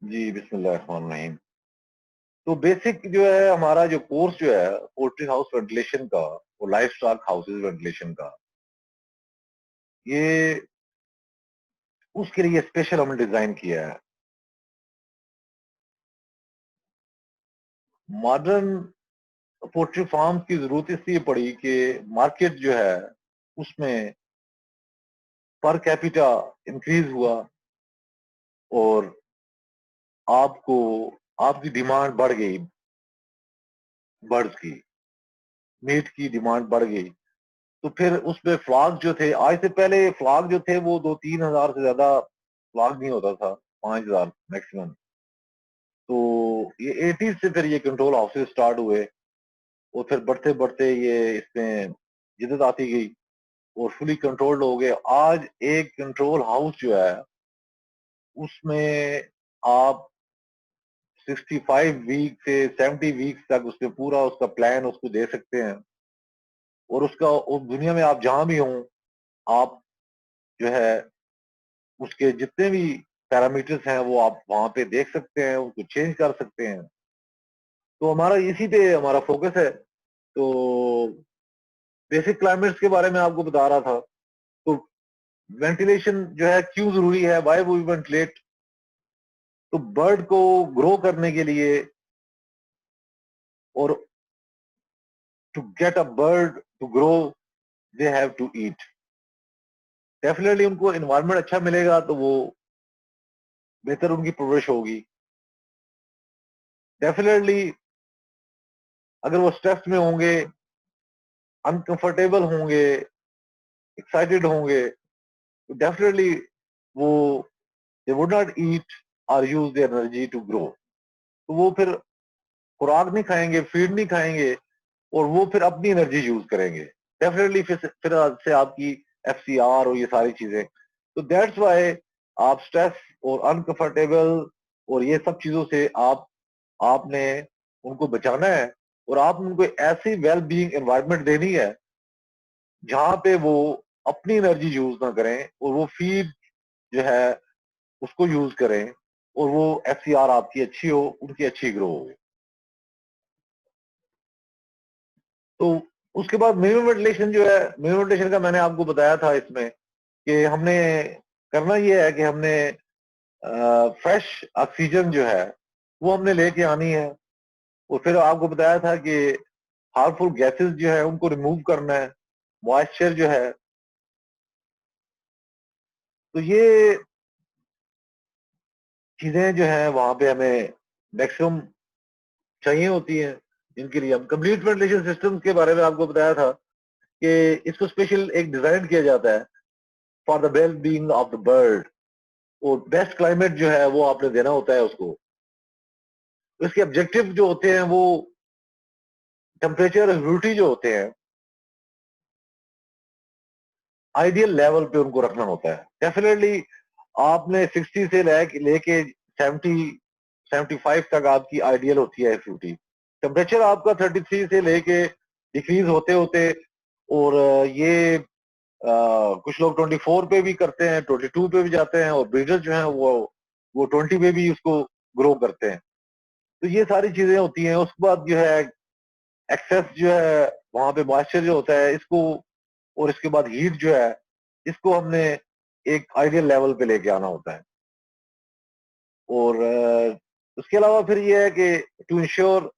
जी, बिस्मिल्लाहिर्रहमानिर्रहीम। तो बेसिक जो है हमारा जो कोर्स जो है पोल्ट्री हाउस वेंटिलेशन का और लाइव स्टॉक हाउसेज वेंटिलेशन का, ये उसके लिए स्पेशल हमने डिजाइन किया है। मॉडर्न पोल्ट्री फार्म की जरूरत इसलिए पड़ी कि मार्केट जो है उसमें पर कैपिटा इंक्रीज हुआ और आपको आपकी डिमांड बढ़ गई, बर्ड्स की मीट की डिमांड बढ़ गई। तो फिर उसमें फ्लॉग जो थे, आज से पहले फ्लॉग जो थे वो 2-3 हजार से ज्यादा फ्लॉग नहीं होता था, 5 हजार मैक्सिमम। तो ये 80 से फिर ये कंट्रोल हाउसेज स्टार्ट हुए और फिर बढ़ते बढ़ते ये इसमें जिद्दत आती गई और फुली कंट्रोल्ड हो गए। आज एक कंट्रोल हाउस जो है उसमें आप 65 वीक से 70 वीक तक उसके पूरा उसका प्लान उसको दे सकते हैं और उसका उस दुनिया में आप जहां भी हों, आप जो है उसके जितने भी पैरामीटर्स हैं वो आप वहां पे देख सकते हैं, उसको चेंज कर सकते हैं। तो हमारा इसी पे हमारा फोकस है। तो बेसिक क्लाइमेट्स के बारे में आपको बता रहा था। तो वेंटिलेशन जो है क्यों जरूरी है, वाई वी वेंटिलेट। तो बर्ड को ग्रो करने के लिए और to get a bird to grow they have to eat. Definitely उनको एनवायरनमेंट अच्छा मिलेगा तो वो बेहतर उनकी परवरिश होगी। डेफिनेटली अगर वो स्ट्रेस में होंगे, अनकंफर्टेबल होंगे, एक्साइटेड होंगे, तो डेफिनेटली वो दे वुड नॉट ईट और use their energy to grow. तो वो फिर खुराक नहीं खाएंगे, फीड नहीं खाएंगे और वो फिर अपनी एनर्जी यूज करेंगे। डेफिनेटली फिर से आपकी FCR और ये सारी चीजें। तो दैट्स वाई आप स्ट्रेस और अनकंफर्टेबल और ये सब चीजों से आपने उनको बचाना है और आप उनको ऐसी वेल बीइंग एनवायरनमेंट देनी है जहां पे वो अपनी एनर्जी यूज ना करें और वो फीड जो है उसको यूज करें और वो FCR आपकी अच्छी हो, उनकी अच्छी ग्रो हो। तो उसके बाद मिनिमम वेंटिलेशन जो है, मिनिमम वेंटिलेशन का मैंने आपको बताया था इसमें कि हमने करना ये है कि हमने फ्रेश ऑक्सीजन जो है वो हमने लेके आनी है और फिर आपको बताया था कि हार्मफुल गैसेस जो है उनको रिमूव करना है, मॉइस्चर जो है। तो ये चीजें जो है वहां पे हमें मैक्सिमम चाहिए होती हैं, जिनके लिए हम कंप्लीट वेंटिलेशन सिस्टम के बारे में आपको बताया था कि इसको स्पेशल एक डिजाइन किया जाता है for the well being of the bird. और बेस्ट क्लाइमेट जो है वो आपने देना होता है उसको। तो इसके ऑब्जेक्टिव जो होते हैं वो टेम्परेचर और ह्यूमिडिटी जो होते हैं आइडियल लेवल पे उनको रखना होता है। डेफिनेटली आपने 60 से लेके 70-75 तक आपकी आइडियल होती है ह्यूमिडिटी। टेम्परेचर आपका 33 से लेके डिक्रीज होते होते और ये कुछ लोग 24 पे भी करते हैं, 22 पे भी जाते हैं और ब्रीडर्स जो हैं वो 20 पे भी उसको ग्रो करते हैं। तो ये सारी चीजें होती हैं। उसके बाद जो है एक्सेस जो है वहां पे मॉइस्चर जो होता है इसको और इसके बाद हीट जो है इसको हमने एक आइडियल लेवल पे लेके आना होता है। और उसके अलावा फिर ये है कि to ensure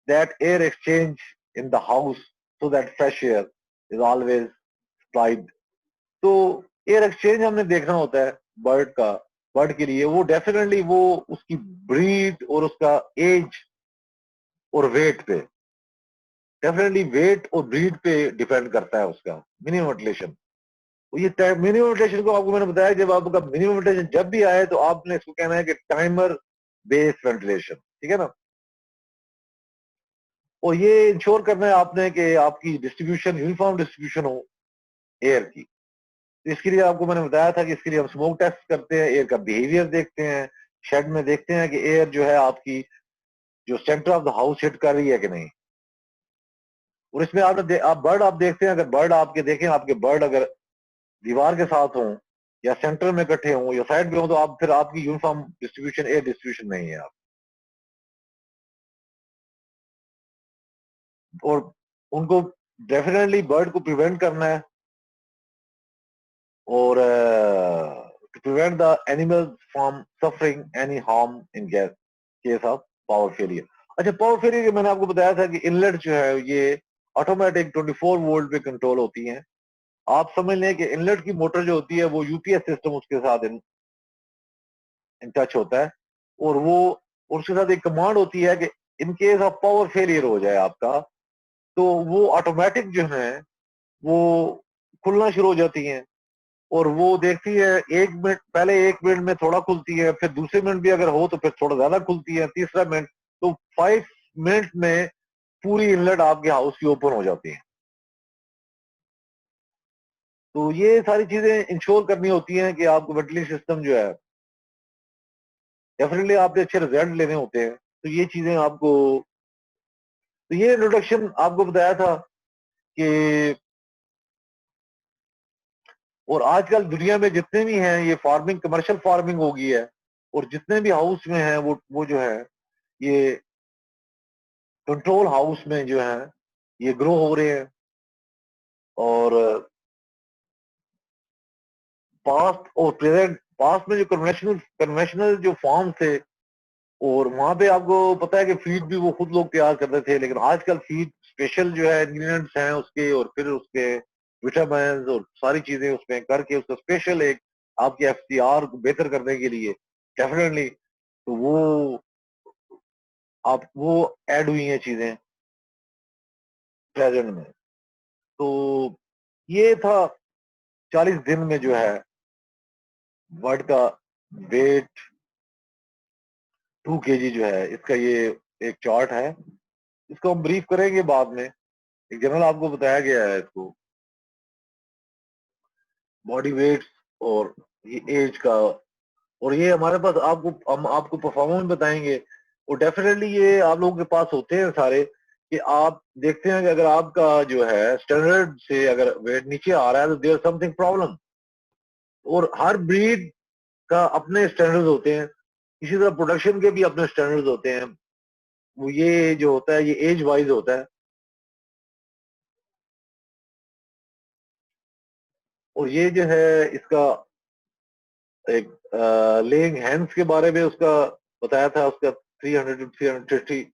that air exchange in the house so that fresh air is always supplied. तो एयर एक्सचेंज हमने देखना होता है बर्ड के लिए। वो डेफिनेटली वो उसकी ब्रीड और उसका एज और वेट पे, डेफिनेटली वेट और ब्रीड पे डिपेंड करता है उसका मिनिमम वेंटिलेशन। ये मिनिमम वेंटिलेशन को आपको मैंने बताया, जब आपका मिनिमम वेंटिलेशन जब भी आए तो आपने इसको कहना है कि टाइमर बेस्ड वेंटिलेशन, ठीक है ना। और ये इंश्योर करना है आपने कि आपकी डिस्ट्रीब्यूशन यूनिफॉर्म डिस्ट्रीब्यूशन हो एयर की। तो इसके लिए आपको मैंने बताया था कि इसके लिए हम स्मोक टेस्ट करते हैं, एयर का बिहेवियर देखते हैं, शेड में देखते हैं कि एयर जो है आपकी जो centre of the house hit कर रही है कि नहीं। और इसमें आप बर्ड आप देखते हैं, अगर बर्ड आपके देखें, आपके बर्ड अगर दीवार के साथ हों या सेंटर में इकट्ठे हों या साइड में हो, तो आप फिर आपकी यूनिफॉर्म डिस्ट्रीब्यूशन, एयर डिस्ट्रीब्यूशन नहीं है आप। और उनको डेफिनेटली बर्ड को प्रिवेंट करना है, और to prevent the animal from suffering any harm in case of power failure. अच्छा, पावर फेलियर मैंने आपको बताया था कि इनलेट जो है ये ऑटोमेटिक 24 वोल्ट पे कंट्रोल होती हैं। आप समझ लें कि इनलेट की मोटर जो होती है वो यूपीएस सिस्टम उसके साथ इन टच होता है, और वो उसके साथ एक कमांड होती है कि इन केस ऑफ पावर फेलियर हो जाए आपका, तो वो ऑटोमेटिक जो है वो खुलना शुरू हो जाती हैं। और वो देखती है 1 मिनट पहले, 1 मिनट में थोड़ा खुलती है, फिर दूसरे मिनट भी अगर हो तो फिर थोड़ा ज्यादा खुलती है, तीसरा मिनट, तो 5 मिनट में पूरी इनलेट आपके हाउस की ओपन हो जाती है। तो ये सारी चीजें इंश्योर करनी होती हैं कि आपको वेंटिलेशन सिस्टम जो है, डेफिनेटली आपने अच्छे रिजल्ट लेने होते हैं, तो ये चीजें आपको, तो ये इंट्रोडक्शन आपको बताया था कि, और आजकल दुनिया में जितने भी हैं ये फार्मिंग, कमर्शियल फार्मिंग हो गई है, और जितने भी हाउस में हैं वो जो है ये कंट्रोल हाउस में जो है ये ग्रो हो रहे हैं। और पास्ट और प्रेजेंट, पास्ट में जो कन्वेंशनल कन्वेंशनल जो फार्म थे, और वहां पे आपको पता है कि फीड भी वो खुद लोग तैयार करते थे, लेकिन आजकल फीड स्पेशल जो है इंग्रेडिएंट्स हैं उसके, और फिर उसके विटामिन और सारी चीजें उसमें करके उसका स्पेशल एक आपके एफसीआर को बेहतर करने के लिए डेफिनेटली, तो वो आप वो ऐड हुई हैं चीजें प्रेजेंट में। तो ये था 40 दिन में जो है बर्ड का वेट 2 kg जो है, इसका ये एक चार्ट है, इसको हम ब्रीफ करेंगे बाद में। एक जनरल आपको बताया गया है इसको, बॉडी वेट और ये एज का, और ये हमारे पास आपको, हम आपको परफॉर्मेंस बताएंगे। और डेफिनेटली ये आप लोगों के पास होते हैं सारे, कि आप देखते हैं कि अगर आपका जो है स्टैंडर्ड से अगर वेट नीचे आ रहा है तो देयर समथिंग प्रॉब्लम। और हर ब्रीड का अपने स्टैंडर्ड्स होते हैं, इसी तरह प्रोडक्शन के भी अपने स्टैंडर्ड्स होते हैं। वो ये जो होता है ये एज वाइज होता है। और ये जो है इसका एक लेइंग हैंस के बारे में उसका बताया था, उसका 300 to 350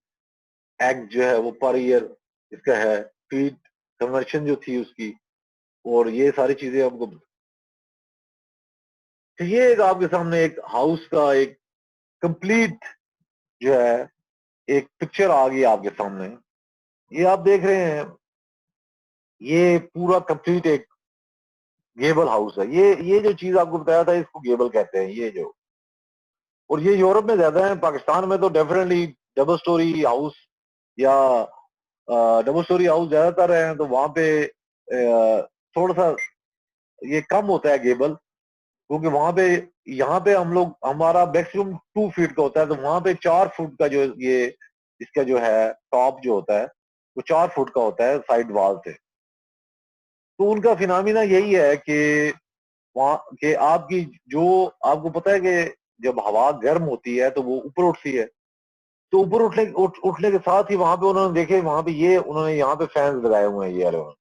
एग जो है वो पर ईयर इसका है, फीड कन्वर्शन जो थी उसकी, और ये सारी चीजें हमको, तो ये एक आपके सामने एक हाउस का एक कंप्लीट जो है एक पिक्चर आ गई आपके सामने। ये आप देख रहे हैं, ये पूरा कंप्लीट एक गेबल हाउस है। ये जो चीज आपको बताया था इसको गेबल कहते हैं ये जो, और ये यूरोप में ज्यादा है, पाकिस्तान में तो डेफिनेटली डबल स्टोरी हाउस या डबल स्टोरी हाउस ज्यादातर है, तो वहां पे थोड़ा सा ये कम होता है गेबल, क्योंकि वहां पे, यहाँ पे हम लोग हमारा मैक्सिमम 2 फीट का होता है, तो वहां पे 4 फुट का जो ये इसका जो है टॉप जो होता है वो 4 फुट का होता है साइड वॉल से। तो उनका फिनोमिना यही है कि वहां के आपकी जो, आपको पता है कि जब हवा गर्म होती है तो वो ऊपर उठती है, तो ऊपर उठने के साथ ही वहां पे उन्होंने देखे, वहां पे ये उन्होंने यहाँ पे फैंस लगाए हुए हैं ये वाले,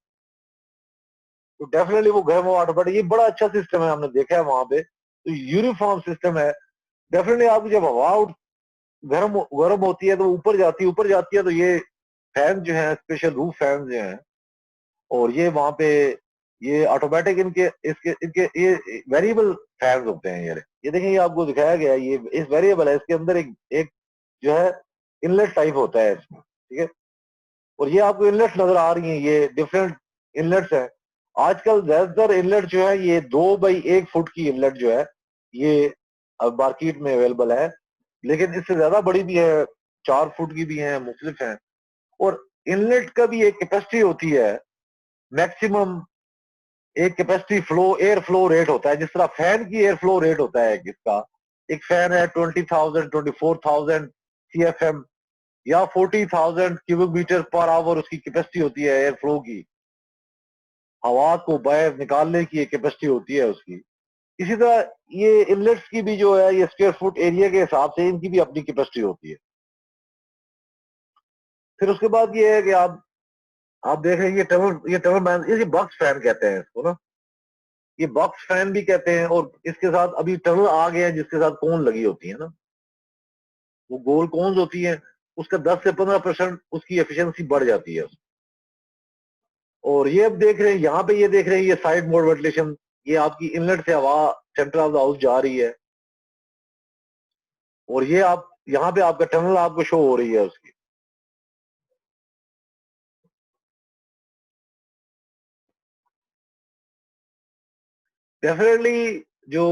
तो डेफिनेटली वो गर्म हवा बट ये बड़ा अच्छा सिस्टम है, हमने देखा है वहां पे, तो यूनिफॉर्म सिस्टम है। डेफिनेटली आपकी जब हवा गर्म गर्म होती है तो ऊपर जाती है, ऊपर जाती है तो ये फैन जो है स्पेशल रूफ फैन जो है, और ये वहां पे ये ऑटोमेटिक इनके इसके इनके ये वेरिएबल फैंस होते हैं ये देखिए, ये आपको दिखाया गया है, ये इस वेरिएबल है, इसके अंदर एक एक जो है इनलेट टाइप होता है इसमें, ठीक है। और ये आपको इनलेट्स नजर आ रही हैं, ये डिफरेंट इनलेट्स हैं। आजकल ज्यादातर इनलेट जो है ये 2 बाई 1 फुट की इनलेट जो है ये अब मार्केट में अवेलेबल है, लेकिन इससे ज्यादा बड़ी भी है, 4 फुट की भी है, मुख्तलिफ है। और इनलेट का भी एक कैपेसिटी होती है मैक्सिमम, एक capacity flow air flow rate होता है, जिस तरह फैन की एयर फ्लो रेट होता है इसका, एक फैन है 20,000 24,000 CFM या 40,000 क्यूबिक मीटर पर आवर उसकी कैपेसिटी होती है एयर फ्लो की, हवा को बाहर निकालने की एक कैपेसिटी होती है उसकी। इसी तरह ये इनलेट्स की भी जो है ये स्क्वायर फुट एरिया के हिसाब से इनकी भी अपनी कैपेसिटी होती है। फिर उसके बाद ये है कि आप देख रहे हैं ये टनल मैन, ये बॉक्स फैन कहते हैं इसको ना, ये बॉक्स फैन भी कहते हैं। और इसके साथ अभी टनल आ गया है जिसके साथ कोन लगी होती है ना, वो गोल कोन्स होती है, उसका 10 से 15% उसकी एफिशिएंसी बढ़ जाती है। और ये अब देख रहे हैं यहाँ पे, ये देख रहे हैं ये साइड मोड वेंटिलेशन, ये आपकी इनलेट से हवा सेंटर ऑफ द हाउस जा रही है, और ये आप यहाँ पे आपका टनल आपको शो हो रही है उसकी। डेफिनेटली जो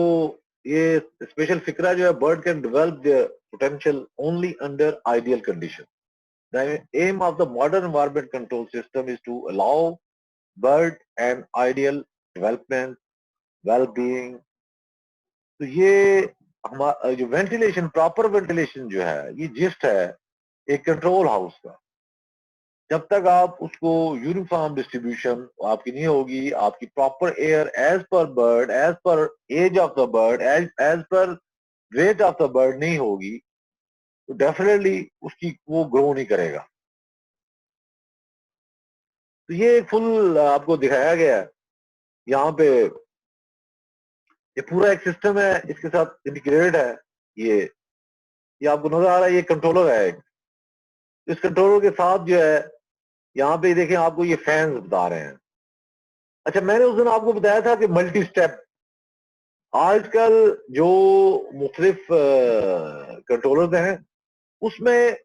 ये स्पेशल फिक्रा जो है, bird can develop their potential only under ideal condition. The aim of the modern environment control system is to allow bird and ideal development, well being. तो ये हमारा जो वेंटिलेशन, प्रॉपर वेंटिलेशन जो है, ये जिस्ट है एक कंट्रोल हाउस का। जब तक आप उसको यूनिफॉर्म डिस्ट्रीब्यूशन आपकी नहीं होगी, आपकी proper air as per bird, as per age of the bird, as per weight of the bird नहीं होगी, तो डेफिनेटली उसकी वो ग्रो नहीं करेगा। तो ये फुल आपको दिखाया गया है यहाँ पे। ये पूरा एक सिस्टम है, इसके साथ इंटीग्रेटेड है। ये आपको नजर आ रहा है, ये कंट्रोलर है एक। इस कंट्रोलर के साथ जो है यहाँ पे देखें, आपको ये फैंस बता रहे हैं। अच्छा, मैंने उस दिन आपको बताया था कि मल्टी स्टेप, आजकल जो मुख्तलिफ कंट्रोलर हैं उसमें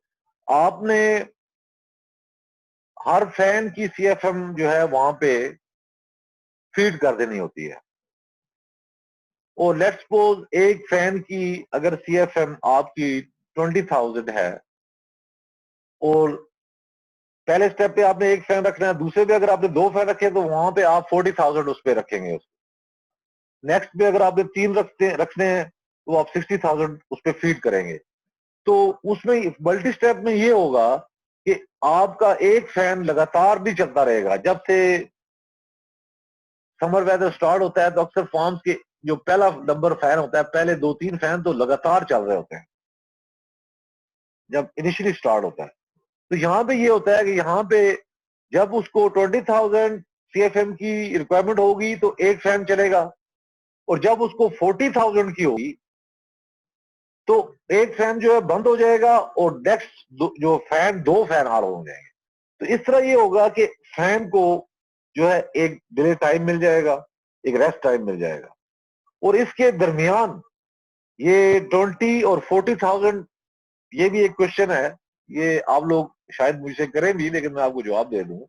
आपने हर फैन की सीएफएम जो है वहां पे फीड कर देनी होती है। और लेट्स सपोज एक फैन की अगर सीएफएम आपकी 20,000 है, और पहले स्टेप पे आपने एक फैन रखना है, दूसरे पे अगर आपने दो फैन रखे तो वहां पे आप 40,000 उस पे रखेंगे। नेक्स्ट पे अगर आपने तीन रखने हैं तो आप 60,000 उस पर फीड करेंगे। तो उसमें मल्टी स्टेप में ये होगा कि आपका एक फैन लगातार भी चलता रहेगा। जब से समर वेदर स्टार्ट होता है तो अक्सर फार्म्स के जो पहला नंबर फैन होता है, पहले 2-3 फैन तो लगातार चल रहे होते हैं जब इनिशियली स्टार्ट होता है। तो यहाँ पे ये होता है कि यहाँ पे जब उसको 20,000 सीएफएम की रिक्वायरमेंट होगी तो एक फैन चलेगा, और जब उसको 40,000 की होगी तो एक फैन जो है बंद हो जाएगा, और नेक्स्ट जो फैन, दो फैन और हो जाएंगे। तो इस तरह ये होगा कि फैन को जो है एक डिले टाइम मिल जाएगा, एक रेस्ट टाइम मिल जाएगा। और इसके दरमियान ये 20 और 40,000, ये भी एक क्वेश्चन है, ये आप लोग शायद मुझसे करें भी, लेकिन मैं आपको जवाब दे दूं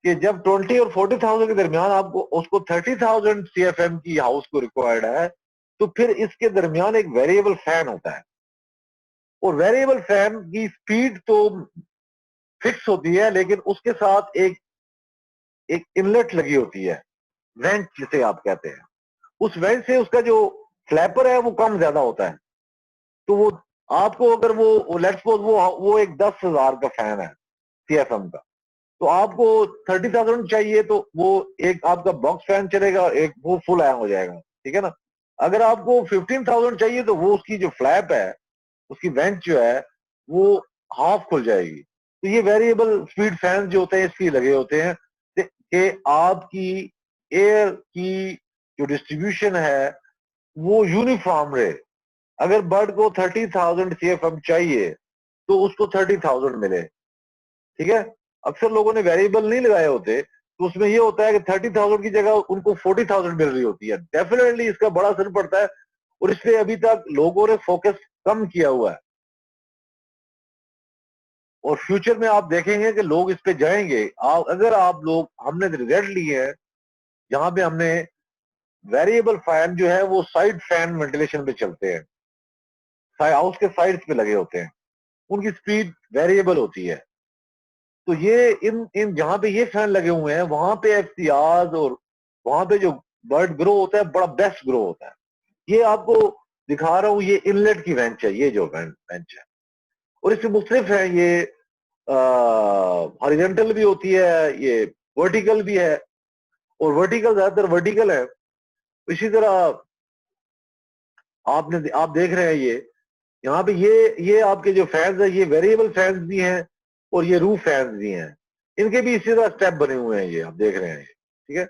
कि जब 20 और 40,000 के दरमियान आपको उसको 30,000 सीएफएम की हाउस को रिक्वायर्ड है, तो फिर इसके दरमियान एक वेरिएबल फैन होता है। और वेरिएबल फैन की स्पीड तो फिक्स होती है, लेकिन उसके साथ एक एक इनलेट लगी होती है, वेंट जिसे आप कहते हैं। उस वेंट से उसका जो फ्लैपर है वो कम ज्यादा होता है। तो वो आपको अगर वो लेट्स सपोज वो एक 10,000 का फैन है सीएफएम का, तो आपको 30,000 चाहिए तो वो एक आपका बॉक्स फैन चलेगा, एक वो फुल हैंग हो जाएगा, ठीक है ना। अगर आपको 15,000 चाहिए तो वो उसकी जो फ्लैप है, उसकी वेंट जो है वो हाफ खुल जाएगी। तो ये वेरिएबल स्पीड फैन जो होते हैं इसलिए लगे होते हैं कि आपकी एयर की जो डिस्ट्रीब्यूशन है वो यूनिफॉर्म रहे। अगर बर्ड को 30,000 सीएफएम चाहिए तो उसको 30,000 मिले, ठीक है। अक्सर लोगों ने वेरिएबल नहीं लगाए होते, तो उसमें ये होता है कि 30,000 की जगह उनको 40,000 मिल रही होती है। डेफिनेटली इसका बड़ा असर पड़ता है, और इसलिए अभी तक लोगों ने फोकस कम किया हुआ है। और फ्यूचर में आप देखेंगे कि लोग इस पे जाएंगे। अगर आप लोग, हमने रिजल्ट लिए हैं जहां पे हमने वेरिएबल फैन जो है वो साइड फैन वेंटिलेशन पे चलते हैं, हाउस के साइड्स पे लगे होते हैं, उनकी स्पीड वेरिएबल होती है। तो ये इन इन जहां पे ये फैन लगे हुए हैं वहां पे एफसीआर और वहां पे जो बर्ड ग्रो होता है बड़ा बेस्ट ग्रो होता है। ये आपको दिखा रहा हूँ, ये इनलेट की वेंच है, ये जो वेंच है। और इसमें मुख्तलिफ है, ये हॉरिजॉन्टल भी होती है, ये वर्टिकल भी है। और वर्टिकल ज्यादातर वर्टिकल है, इसी तरह आप देख रहे हैं ये यहाँ पे ये आपके जो फैंस है ये वेरिएबल फैंस भी हैं और ये रूफ फैंस भी हैं, इनके भी इसी तरह स्टेप बने हुए हैं, ये आप देख रहे हैं, ठीक है।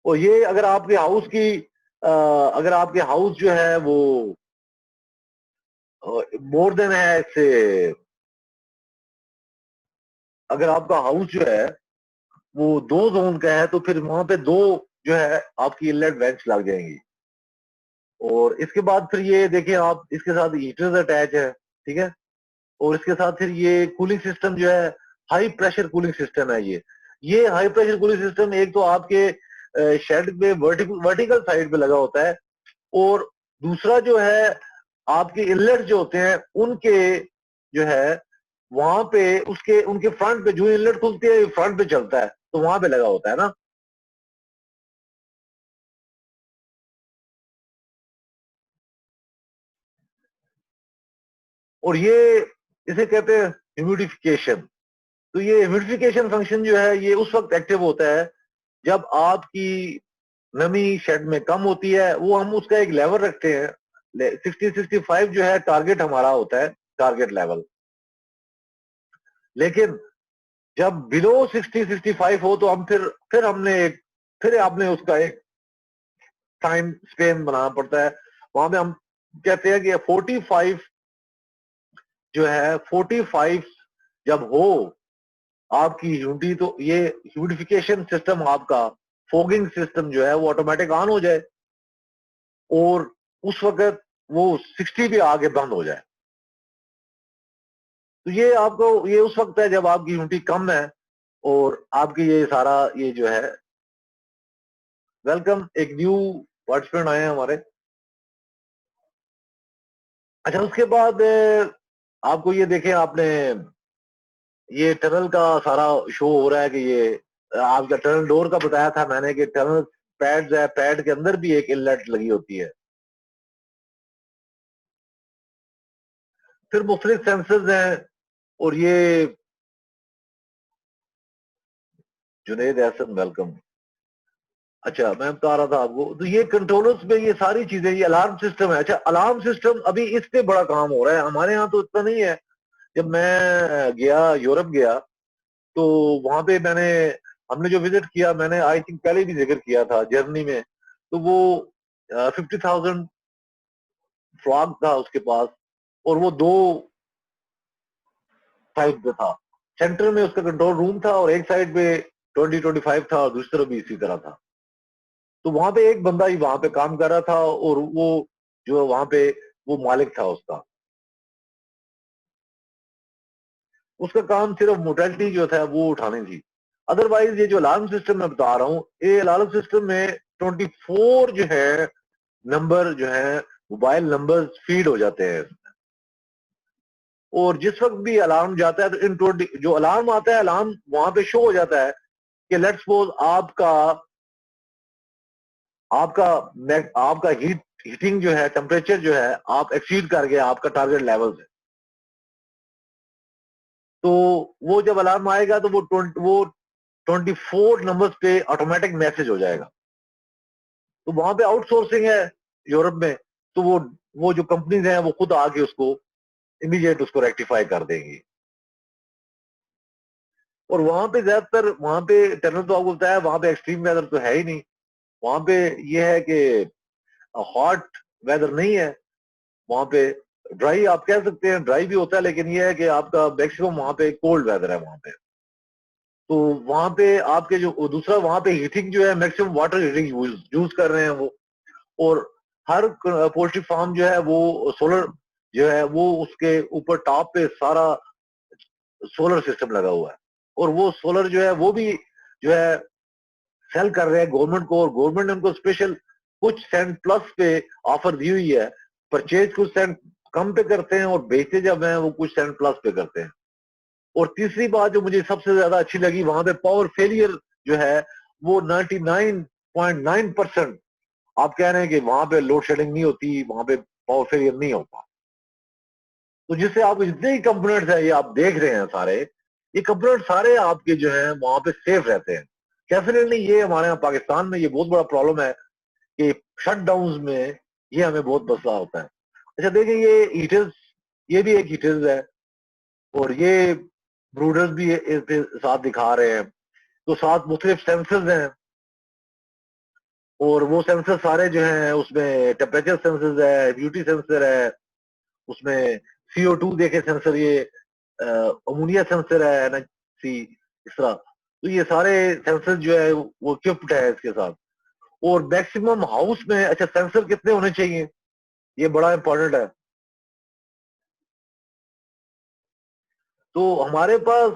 और ये अगर आपके हाउस की अगर आपके हाउस जो है वो मोर देन है इससे, अगर आपका हाउस जो है वो 2 जोन का है तो फिर वहां पे 2 जो है आपकी इनलेट वेंट्स लग जाएंगी। और इसके बाद फिर ये देखिए आप, इसके साथ हीटर्स अटैच है, ठीक है। और इसके साथ फिर ये कूलिंग सिस्टम जो है हाई प्रेशर कूलिंग सिस्टम है। ये हाई प्रेशर कूलिंग सिस्टम एक तो आपके शेड पे वर्टिकल साइड पे लगा होता है, और दूसरा जो है आपके इनलेट जो होते हैं उनके जो है वहां पे उसके उनके फ्रंट पे जो इनलेट खुलती है फ्रंट पे चलता है, तो वहां पे लगा होता है ना। और ये इसे कहते हैं ह्यूमिडिफिकेशन। तो ये ह्यूमिडिफिकेशन फंक्शन जो है ये उस वक्त एक्टिव होता है जब आपकी नमी शेड में कम होती है। वो हम उसका एक लेवल रखते हैं, 60-65 जो है टारगेट हमारा होता है, टारगेट लेवल। लेकिन जब बिलो 60-65 हो तो हम फिर हमने एक फिर आपने उसका एक टाइम स्पेन बनाना पड़ता है। वहां पे हम कहते हैं कि 45 जो है 45 जब हो आपकी ह्यूमिडिटी, तो ये ह्यूमिडिफिकेशन सिस्टम आपका, फोगिंग सिस्टम जो है वो ऑटोमेटिक ऑन हो जाए और उस वक्त वो 60 पे आगे बंद हो जाए। तो ये आपको ये उस वक्त है जब आपकी ह्यूमिडिटी कम है और आपकी ये सारा ये जो है, वेलकम, एक न्यू पार्टिसिपेंट आए हैं हमारे। अच्छा, उसके बाद आपको ये देखें आपने ये टनल का सारा शो हो रहा है कि ये आपका टनल डोर का बताया था मैंने कि टनल पैड्स है, पैड के अंदर भी एक इनलेट लगी होती है। फिर मुख्तलिफ सेंसर्स हैं। और ये जुनेद एहसन, वेलकम। अच्छा, मैं बता रहा था आपको, तो ये कंट्रोलर्स में ये सारी चीजें, ये अलार्म सिस्टम है। अच्छा, अलार्म सिस्टम अभी इस पे बड़ा काम हो रहा है, हमारे यहाँ तो इतना नहीं है। जब मैं गया, यूरोप गया, तो वहां पे हमने जो विजिट किया, मैंने आई थिंक पहले भी जिक्र किया था जर्नी में, तो वो 50,000 फ्लॉग था उसके पास, और वो 2 साइड पे था। सेंटर में उसका कंट्रोल रूम था और एक साइड पे 20-25 था और दूसरी तरफ भी इसी तरह था। तो वहां पे एक बंदा ही वहां पे काम कर रहा था, और वो जो वहां पे वो मालिक था उसका, उसका काम सिर्फ मोटेलिटी जो था वो उठानी थी। अदरवाइज ये जो अलार्म सिस्टम मैं बता रहा हूँ, ये अलार्म सिस्टम में 24 जो है नंबर जो है मोबाइल नंबर फीड हो जाते हैं। और जिस वक्त भी अलार्म जाता है तो इन 20 जो अलार्म आता है, अलार्म वहां पे शो हो जाता है कि लेट्स सपोज आपका आपका आपका हीटिंग जो है, टेम्परेचर जो है आप एक्सीड कर गए आपका टारगेट लेवल से। तो वो जब अलार्म आएगा तो वो 24 नंबर्स पे ऑटोमेटिक मैसेज हो जाएगा। तो वहां पे आउटसोर्सिंग है यूरोप में, तो वो जो कंपनीज हैं वो खुद आके उसको इमीडिएट उसको रेक्टिफाई कर देंगी। और वहां पे ज्यादातर वहां पे टनल तो आपको बताया, वहां पे एक्सट्रीम वेदर तो है ही नहीं। वहां पे ये है कि हॉट वेदर नहीं है वहां पे। ड्राई आप कह सकते हैं, ड्राई भी होता है, लेकिन ये है कि आपका मैक्सिमम वहां पे कोल्ड वेदर है वहां पे। तो वहां पे आपके जो दूसरा वहां पे हीटिंग जो है मैक्सिमम वाटर हीटिंग यूज कर रहे हैं वो। और हर पोल्ट्री फार्म जो है वो सोलर जो है वो उसके ऊपर टॉप पे सारा सोलर सिस्टम लगा हुआ है। और वो सोलर जो है वो भी जो है सेल कर रहे हैं गवर्नमेंट को, और गवर्नमेंट ने उनको स्पेशल कुछ सेंट प्लस पे ऑफर दी हुई है। परचेज कुछ सेंट कम पे करते हैं और बेचते जब हैं वो कुछ सेंट प्लस पे करते हैं। और तीसरी बात जो मुझे सबसे ज्यादा अच्छी लगी, वहां पे पावर फेलियर जो है वो 99.9% आप कह रहे हैं कि वहां पे लोड शेडिंग नहीं होती, वहां पे पावर फेलियर नहीं होता। तो जिससे आप जितने ही कंपोनेंट्स है ये आप देख रहे हैं सारे, ये कंपोनेंट सारे आपके जो है वहां पे सेफ रहते हैं। डेफिनेटली ये हमारे यहाँ पाकिस्तान में ये बहुत बड़ा प्रॉब्लम है कि शटडाउन्स में ये हमें बहुत मसला होता है। अच्छा देखिए, ये हीटर्स, ये भी एक हीटर्स है, और ये ब्रूडर्स भी इसके साथ दिखा रहे हैं। तो साथ मुख्तलिफ सेंसर्स हैं, और वो सेंसर सारे जो हैं उसमें टेम्परेचर सेंसर है, ह्यूमिडिटी सेंसर है, उसमें CO2 देखे सेंसर, ये अमोनिया सेंसर है ना, सी, इस तरह। तो ये सारे सेंसर जो है वो इक्विप्ड है इसके साथ। और मैक्सिमम हाउस में, अच्छा सेंसर कितने होने चाहिए, ये बड़ा इंपॉर्टेंट है। तो हमारे पास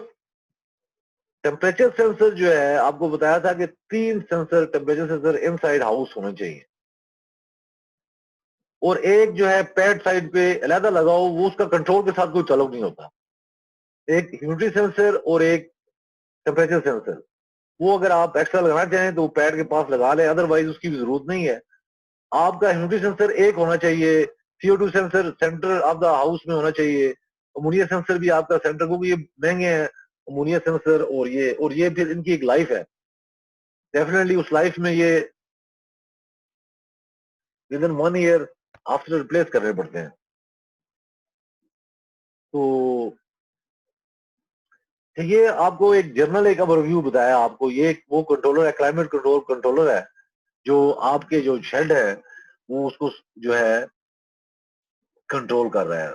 टेम्परेचर सेंसर जो है, आपको बताया था कि 3 sensor, temperature sensor inside house होने चाहिए, और एक जो है पैड साइड पे अलहदा लगाओ, वो उसका कंट्रोल के साथ कोई ताल्लुक नहीं होता। एक ह्यूमिडिटी सेंसर और एक टेम्परेचर सेंसर, वो अगर आप एक्स्ट्रा लगाना चाहें तो पैड के पास लगा लें, अदरवाइज उसकी भी जरूरत नहीं है। आपका ह्यूमिडिटी सेंसर एक होना चाहिए, CO2 sensor centre of the house में होना चाहिए, अमोनिया सेंसर भी आपका सेंटर, क्योंकि ये महंगे हैं अमोनिया सेंसर, और ये फिर इनकी एक लाइफ है। डेफिनेटली उस लाइफ में ये with in 1 year after replace करने पड़ते हैं। तो ये आपको एक जनरल एक ओवरव्यू बताया आपको। ये वो कंट्रोलर है, क्लाइमेट कंट्रोल कंट्रोलर है, जो आपके जो शेड है वो उसको जो है कंट्रोल कर रहा है।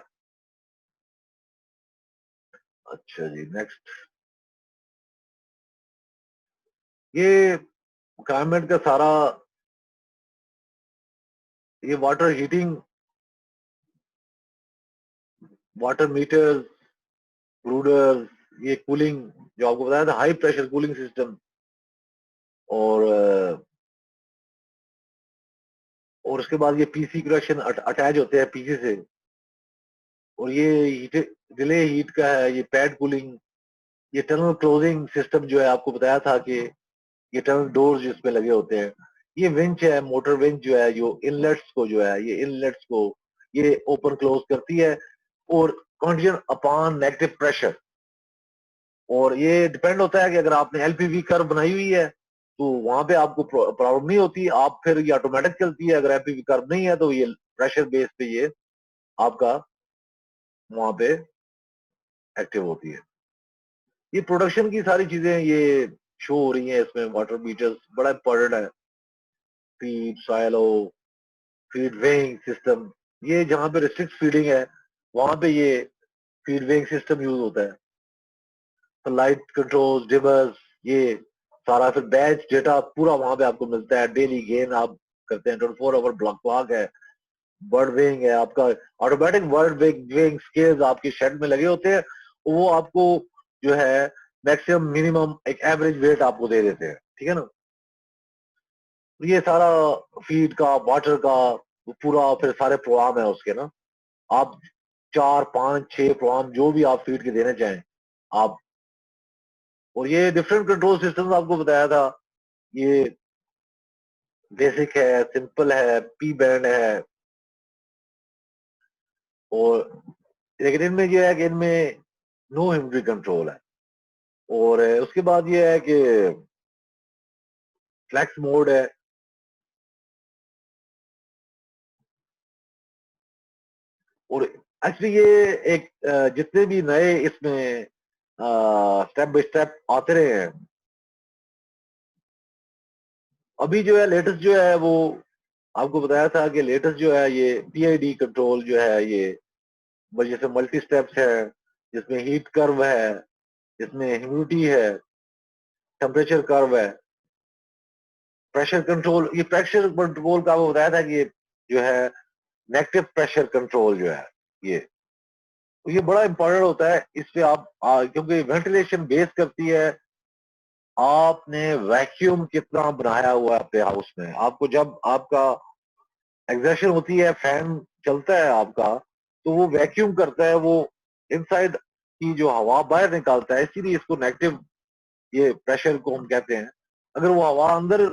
अच्छा जी, नेक्स्ट। ये क्लाइमेट का सारा, ये वाटर हीटिंग, वाटर मीटर, ब्रूडर, ये कूलिंग, जो आपको बताया था हाई प्रेशर कूलिंग सिस्टम, और और उसके बाद ये पीसी कनेक्शन अटैच होते हैं पीसी से, और ये हीट, डिले हीट का है, ये पैड कूलिंग, ये टनल क्लोजिंग सिस्टम जो है आपको बताया था कि ये टनल डोर्स जिसमें लगे होते हैं, ये विंच है, मोटर विंच जो है, जो इनलेट्स को जो है, ये इनलेट्स को ये ओपन क्लोज करती है, और कंडीशन अपॉन नेगेटिव प्रेशर। और ये डिपेंड होता है कि अगर आपने LPV कर्व बनाई हुई है तो वहां पे आपको प्रॉब्लम नहीं होती, आप फिर ये ऑटोमेटिक चलती है। अगर LPV कर्व नहीं है तो ये प्रेशर बेस पे ये आपका वहां पे एक्टिव होती है। ये प्रोडक्शन की सारी चीजें ये शो हो रही हैं इसमें। वाटर मीटर्स बड़ा इंपॉर्टेंट है, feed, silo, feed weighing system, ये जहाँ पे रिस्ट्रिक्ट फीडिंग है वहां पे ये फीड वेइंग सिस्टम यूज होता है। तो लाइट कंट्रोल, डिमर्स, ये सारा फिर बैच डेटा पूरा वहां पे आपको मिलता है। डेली गेन आप करते हैं, 24 आवर ब्लॉक वॉक है, बर्ड वेइंग है आपका, ऑटोमेटिक बर्ड वेइंग स्केल्स आपके शेड में लगे होते हैं, वो आपको जो है मैक्सिमम मिनिमम एक एवरेज वेट आपको दे देते हैं, ठीक है ना। तो ये सारा फीड का, वाटर का पूरा फिर सारे प्रोग्राम है उसके ना। आप 4 5 6 प्रोग्राम जो भी आप फीड के देना चाहें आप। और ये डिफरेंट कंट्रोल सिस्टम आपको बताया था, ये बेसिक है, सिंपल है, पी बैंड है, और लेकिन इनमें ये है कि इनमें नो ह्यूमिडिटी कंट्रोल है। और उसके बाद ये है कि फ्लैक्स मोड है। और एक्चुअली ये एक जितने भी नए इसमें स्टेप बाय स्टेप आते रहे हैं, अभी जो है लेटेस्ट जो है वो आपको बताया था कि लेटेस्ट जो है ये PID कंट्रोल जो है, ये जैसे मल्टी स्टेप्स है, जिसमें हीट कर्व है, जिसमें ह्यूमिडिटी है, टेम्परेचर कर्व है, प्रेशर कंट्रोल। ये प्रेशर कंट्रोल का वो बताया था कि ये जो है नेगेटिव प्रेशर कंट्रोल जो है, ये बड़ा इंपॉर्टेंट होता है। इस पे आप क्योंकि वेंटिलेशन बेस करती है आपने वैक्यूम कितना बनाया हुआ है अपने हाउस में। आपको जब आपका एग्जर्शन होती है, फैन चलता है आपका, तो वो वैक्यूम करता है, वो इनसाइड की जो हवा बाहर निकालता है, इसीलिए इसको नेगेटिव ये प्रेशर को हम कहते हैं। अगर वो हवा अंदर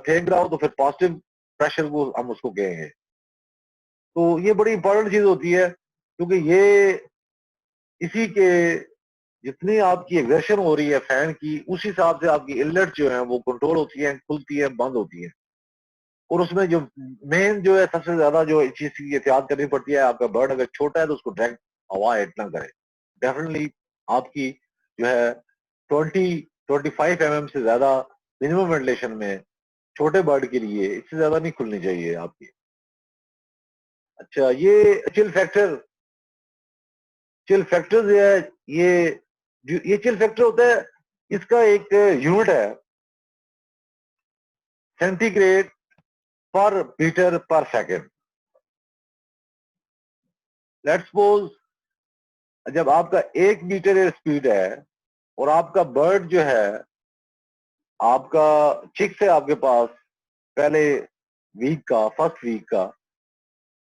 फेंक रहा हो तो फिर पॉजिटिव प्रेशर को हम उसको कहेंगे। तो ये बड़ी इंपॉर्टेंट चीज होती है, क्योंकि ये इसी के जितनी आपकी एग्जर्शन हो रही है फैन की, उस हिसाब से आपकी इनलेट जो है वो कंट्रोल होती है, खुलती है, बंद होती है। और उसमें जो मेन जो है सबसे ज्यादा जो चीज की एहतियात करनी पड़ती है, आपका बर्ड अगर छोटा है तो उसको डायरेक्ट हवा हिट ना करे। डेफिनेटली आपकी जो है 20-25 mm से ज्यादा मिनिमम वेंटिलेशन में छोटे बर्ड के लिए इससे ज्यादा नहीं खुलनी चाहिए आपकी। अच्छा, चिल फैक्टर जो है, ये ये चिल फैक्टर होता है, इसका एक यूनिट है सेंटीग्रेड पर मीटर पर सेकेंड। लेट्स सपोज जब आपका 1 मीटर स्पीड है और आपका बर्ड जो है, आपका चिक्स है आपके पास पहले वीक का, फर्स्ट वीक का,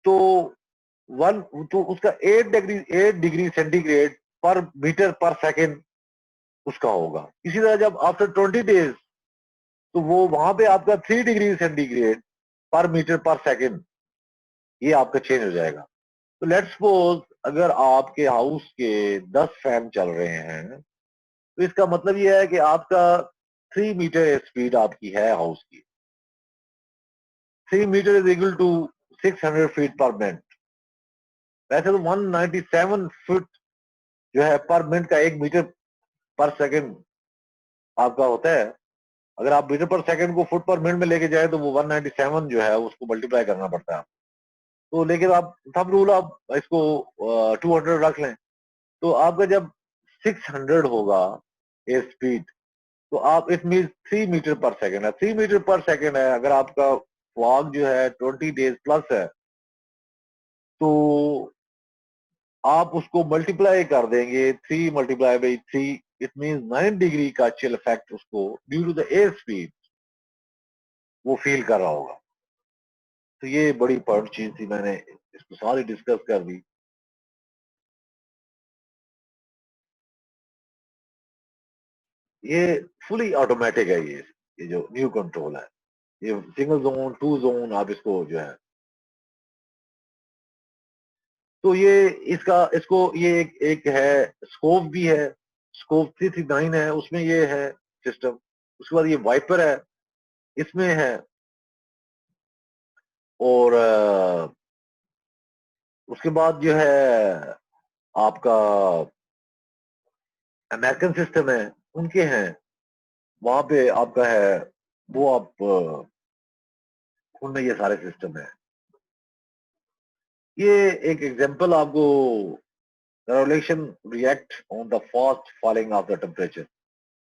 तो वन तो उसका 8 डिग्री सेंटीग्रेड पर मीटर पर सेकेंड उसका होगा। इसी तरह जब आफ्टर 20 डेज तो वो वहां पे आपका 3 डिग्री सेंटीग्रेड पर मीटर पर सेकेंड ये आपका चेंज हो जाएगा। तो लेट्स सपोज अगर आपके हाउस के 10 फैन चल रहे हैं तो इसका मतलब ये है कि आपका 3 मीटर स्पीड आपकी है हाउस की। 3 meter is equal to 600 feet per minute. वैसे तो 197 फुट जो है पर मिनट का 1 मीटर पर सेकंड आपका होता है। अगर आप मीटर पर सेकंड को फुट पर मिनट में लेके जाए तो वो 197 जो है उसको मल्टीप्लाई करना पड़ता है। तो लेकिन आप थंब रूल आप इसको 200 रख लें, तो आपका जब 600 होगा ए स्पीड, तो आप इट मीन 3 मीटर पर सेकंड है। 3 मीटर पर सेकंड है, अगर आपका फॉग जो है 20 डेज प्लस है तो आप उसको मल्टीप्लाई कर देंगे 3 × 3, इट मीन 9 डिग्री का चिल इफेक्ट उसको due to the air speed वो फील कर रहा होगा। तो ये बड़ी इंपॉर्टेंट चीज थी, मैंने इसको सारी डिस्कस कर दी। ये फुली ऑटोमेटिक है, ये जो न्यू कंट्रोल है, ये सिंगल जोन, टू जोन आप इसको जो है, तो ये इसका इसको ये एक है स्कोप भी है, स्कोप 339 है, उसमें ये है सिस्टम। उसके बाद ये वाइपर है, इसमें है, और उसके बाद जो है आपका अमेरिकन सिस्टम है, उनके हैं, वहां पे आपका है, वो आप उनमें ये सारे सिस्टम है। ये एक एग्जांपल आपको, regulation react on the fast falling of the temperature.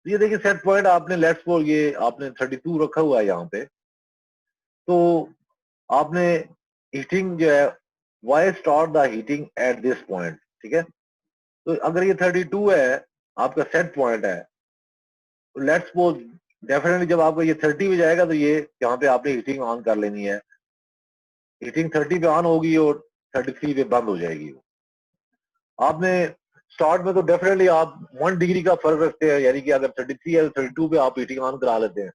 ये देखिए सेट पॉइंट आपने लेट्स फॉर ये आपने 32 रखा हुआ है यहाँ पे, तो आपने हीटिंग जो है, why start the heating at this point, ठीक है। तो अगर ये 32 है आपका सेट पॉइंट है, तो लेट्स सपोज डेफिनेटली जब आपका ये 30 पे जाएगा तो ये यहाँ पे आपने हीटिंग ऑन कर लेनी है। हीटिंग 30 पे ऑन होगी और 33 पे बंद हो जाएगी। आपने स्टार्ट में तो डेफिनेटली आप 1 डिग्री का फर्क रखते हैं, यानी कि अगर 33 है तो 32 पे आप हीटिंग ऑन करा लेते हैं।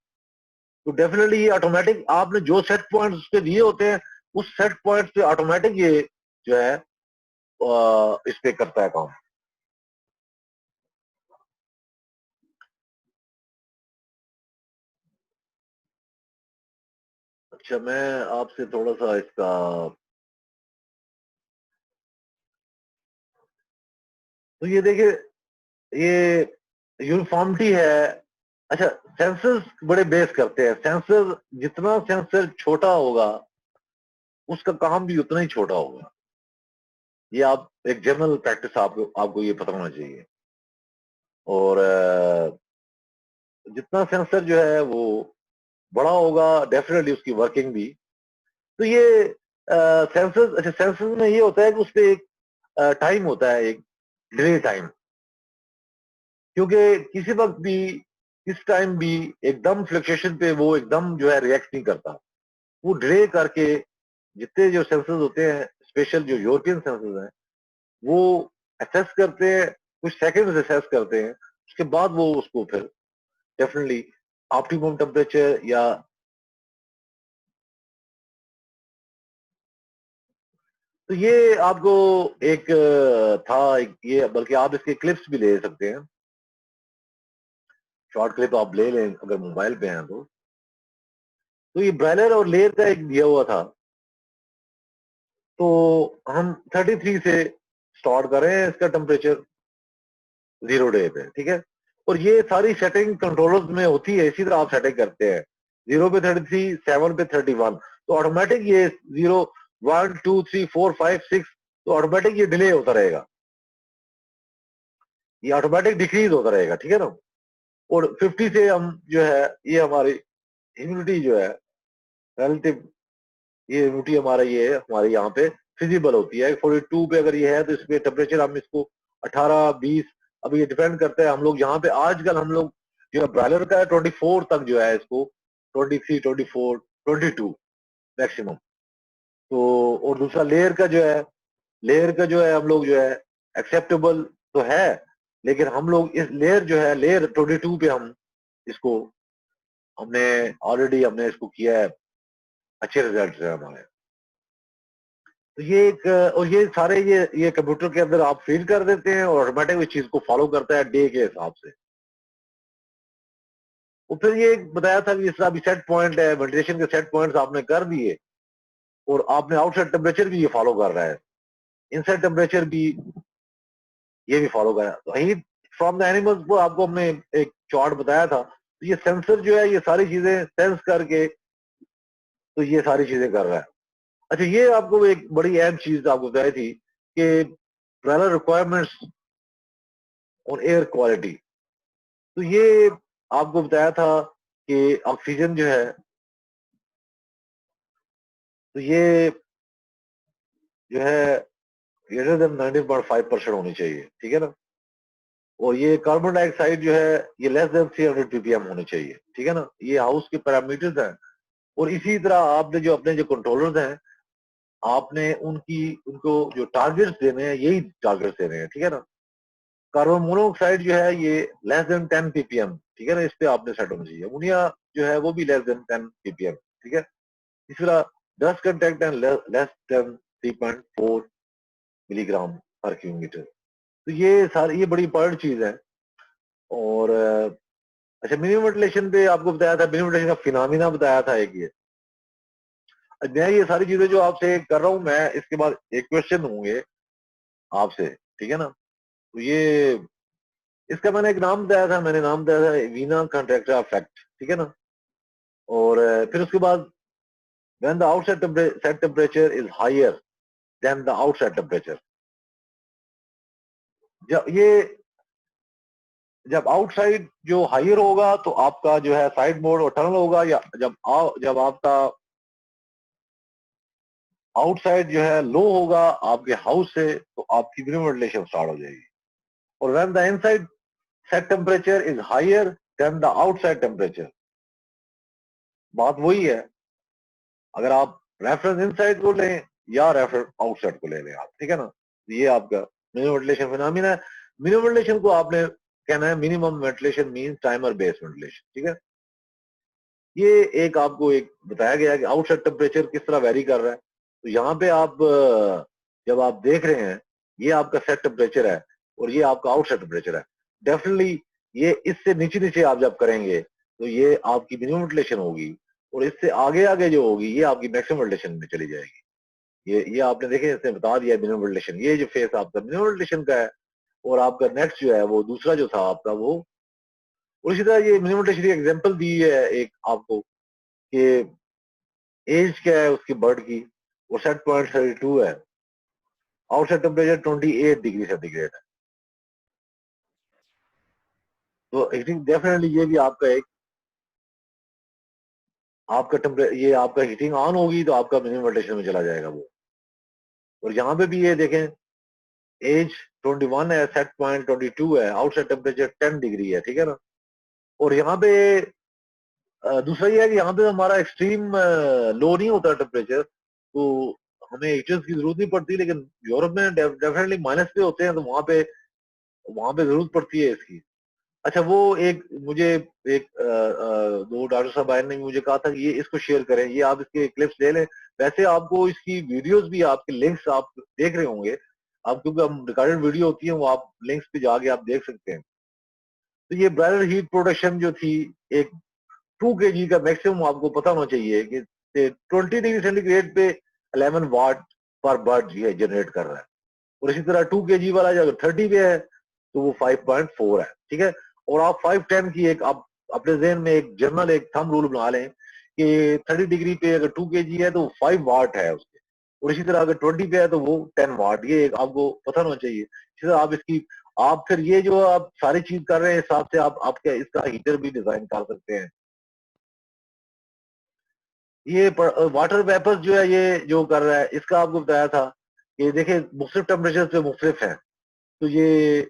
तो डेफिनेटली ये ऑटोमेटिक आपने जो सेट पॉइंट उसके दिए होते हैं उस सेट पॉइंट पे ऑटोमेटिक ये जो है इस पे करता है काम। अच्छा, मैं आपसे थोड़ा सा इसका, तो ये देखिए, ये यूनिफॉर्मिटी है। अच्छा, सेंसर्स बड़े बेस करते हैं, सेंसर जितना सेंसर छोटा होगा उसका काम भी उतना ही छोटा होगा। ये आप एक जनरल प्रैक्टिस आपको आपको ये पता होना चाहिए। और जितना सेंसर जो है वो बड़ा होगा डेफिनेटली उसकी वर्किंग भी। तो ये सेंसर, अच्छा सेंसर में ये होता है कि उस पर एक टाइम होता है, एक डिले टाइम, क्योंकि किसी वक्त भी किस टाइम भी एकदम फ्लक्चुएशन पे वो एकदम जो है रिएक्ट नहीं करता, वो डिले करके, जितने जो सेंसर्स होते हैं स्पेशल जो यूरोपियन सेंसर्स हैं वो असेस करते हैं, कुछ सेकंड्स असेस करते हैं, उसके बाद वो उसको फिर डेफिनेटली ऑप्टिमम टेम्परेचर या, तो ये आपको एक था ये, बल्कि आप इसके क्लिप्स भी ले सकते हैं, शॉर्ट क्लिप आप ले लें अगर मोबाइल पे हैं तो। तो ये ब्रायलर और लेयर का एक दिया हुआ था, तो हम 33 से स्टार्ट कर रहे हैं इसका टेम्परेचर 0 डे पे, ठीक है। और ये सारी सेटिंग कंट्रोलर्स में होती है, इसी तरह आप सेटिंग करते हैं। 0 पे 33, 7 पे 31, तो ऑटोमेटिक ये 0, 1, 2, 3, 4, 5, 6, तो ऑटोमेटिक ये डिले होता रहेगा, ये ऑटोमेटिक डिक्रीज होता रहेगा, ठीक है ना। और 50 से हम जो है ये हमारी ह्यूमिडिटी जो है रिलेटिव, ये ह्यूमिडिटी हमारा ये है हमारे यहाँ पे फिजिबल होती है। 42 पे अगर ये है तो इसके टेम्परेचर हम इसको 18, 20, अब ये डिपेंड करता है। हम लोग यहाँ पे आजकल हम लोग जो है ब्रायलर का है 24 तक जो है इसको, 23, 24, 22 मैक्सिमम। तो और दूसरा लेयर का जो है, लेयर का जो है हम लोग जो है एक्सेप्टेबल तो है, लेकिन हम लोग इस लेयर जो है लेयर 22 पे हम इसको हमने ऑलरेडी हमने इसको किया है, अच्छे रिजल्ट है हमारे। तो ये एक, और ये सारे ये कंप्यूटर के अंदर आप फीड कर देते हैं और ऑटोमेटिक इस चीज को फॉलो करता है डे के हिसाब से। और फिर ये बताया था कि इस अभी सेट पॉइंट है, वेंटिलेशन के सेट पॉइंट्स आपने कर दिए और आपने आउटसाइड टेम्परेचर भी ये फॉलो कर रहा है, इनसाइड टेम्परेचर भी ये भी फॉलो कर रहा है। तो हीट फ्रॉम द एनिमल्स को आपको हमने एक चार्ट बताया था, तो ये सेंसर जो है ये सारी चीजें सेंस करके तो ये सारी चीजें कर रहा है। अच्छा, ये आपको एक बड़ी अहम चीज आपको बताई थी कि ट्रेलर रिक्वायरमेंट्स और एयर क्वालिटी। तो ये आपको बताया था कि ऑक्सीजन जो है, तो ये जो है ग्रेटर देन 19.5% होनी चाहिए, ठीक है ना। और ये कार्बन डाइऑक्साइड जो है ये लेस देन 300 ppm होनी चाहिए, ठीक है ना। ये हाउस के पैरामीटर्स हैं। और इसी तरह आपने जो अपने जो कंट्रोलर्स हैं, आपने उनको जो टारगेट्स देने हैं यही टारगेट्स देने हैं, ठीक है ना। कार्बन मोनोऑक्साइड जो है ये लेस देन 10 ppm, ठीक है ना, इस पे आपने सेट होना चाहिए। अमोनिया जो है वो भी लेस देन 10 ppm, ठीक है। तीसरा dust content and less than 3.4 milligram पर क्यूबिक मीटर। तो ये सारी ये बड़ी इंपॉर्टेंट चीज है। और अच्छा, मिनिमम वेंटिलेशन पे आपको बताया था, मिनिमम वेंटिलेशन का फिनोमिना बताया था एक ये। मैं ये सारी चीजें जो आपसे कर रहा हूँ, मैं इसके बाद एक क्वेश्चन होंगे आपसे, ठीक है ना। तो ये इसका मैंने एक नाम बताया था, मैंने नाम बताया था वीना कॉन्ट्रैक्टर इफेक्ट, ठीक है ना। और फिर उसके बाद when the outside set temperature is higher than the outside temperature, जब ये जब आउटसाइड जो हायर होगा तो आपका जो है साइड मोड और टनल होगा, या जब आपका आउटसाइड जो है लो होगा आपके हाउस से तो आपकी मिनिमम वेंटिलेशन स्टार्ट हो जाएगी। और when the inside set temperature is higher than the outside temperature, बात वही है। अगर आप रेफरेंस इनसाइड को लें या रेफरेंस आउटसाइड को ले लें आप, ठीक है ना। ये आपका मिनिमम वेंटिलेशन फिनोमिना है। मिनिमम वेंटिलेशन को आपने कहना है minimum ventilation mean timer based ventilation, ठीक है। ये एक आपको एक बताया गया कि आउटसाइड टेम्परेचर किस तरह वेरी कर रहा है। तो यहाँ पे आप जब आप देख रहे हैं ये आपका सेट टेम्परेचर है और ये आपका आउटसाइड टेम्परेचर है। डेफिनेटली ये इससे नीचे नीचे आप जब करेंगे तो ये आपकी मिनिमम वेंटिलेशन होगी, और इससे आगे आगे जो होगी ये आपकी मैक्सिमम वेंटिलेशन में चली जाएगी। ये आपने देखे, इसने बता दिया मिनिमम वेंटिलेशन, ये जो फेस आपका मिनिमम वेंटिलेशन का है। और आपका नेक्स्ट जो है वो दूसरा जो था आपका वो, और इसी तरह ये मिनिमम वेंटिलेशन की एग्जाम्पल दी है एक आपको कि एज क्या है उसकी बर्ड की, वो सेट पॉइंट 32 है, आउटसाइड टेम्परेचर 28 डिग्री सेंटीग्रेड है। तो हीटिंग डेफिनेटली ये भी आपका एक आपका टेम्परेचर, ये आपका हीटिंग ऑन होगी तो आपका मिनिमम वेंटिलेशन में चला जाएगा वो। और यहाँ पे भी ये देखें एज 21 है, सेट पॉइंट 22 है, आउटसाइड टेम्परेचर 10 डिग्री है, ठीक है ना। और यहाँ पे दूसरा ये है कि यहाँ पे हमारा एक्सट्रीम लो नहीं होता टेम्परेचर, तो हमें हीटर्स की जरूरत नहीं पड़ती। लेकिन यूरोप में डेफिनेटली माइनस पे होते हैं, तो वहां पे जरूरत पड़ती है इसकी। अच्छा, वो एक मुझे एक दो डॉक्टर साहब आए ने मुझे कहा था कि ये इसको शेयर करें, ये आप इसके क्लिप्स ले लें। वैसे आपको इसकी वीडियोस भी, आपके लिंक्स आप देख रहे होंगे, आप क्योंकि हम रिकॉर्डेड वीडियो होती है वो आप लिंक्स पे जाके आप देख सकते हैं। तो ये ब्रायलर हीट प्रोडक्शन जो थी एक 2 kg का मैक्सिमम आपको पता होना चाहिए कि 20 डिग्री सेंटीग्रेड पे 11 वाट पर बर्ड ये जनरेट कर रहा है। और इसी तरह 2 kg वाला अगर 30 पे है तो वो 5.4 है, ठीक है। और आप 510 की एक आप अपने जहन में एक जनरल एक थंब रूल बना लें कि 30 डिग्री पे अगर 2 kg है तो 5 वाट है उसके, और इसी तरह अगर 20 पे है तो वो 10 वाट, ये एक आपको पता होना चाहिए। इसी तरह आप इसकी आप फिर ये जो आप सारी चीज कर रहे हैं हिसाब से आप आपके इसका हीटर भी डिजाइन कर सकते हैं। ये वाटर वेपर्स जो है ये जो कर रहा है इसका आपको बताया था कि देखिए मुख्तलिफ टेम्परेचर पे मुख्तलिफ है। तो ये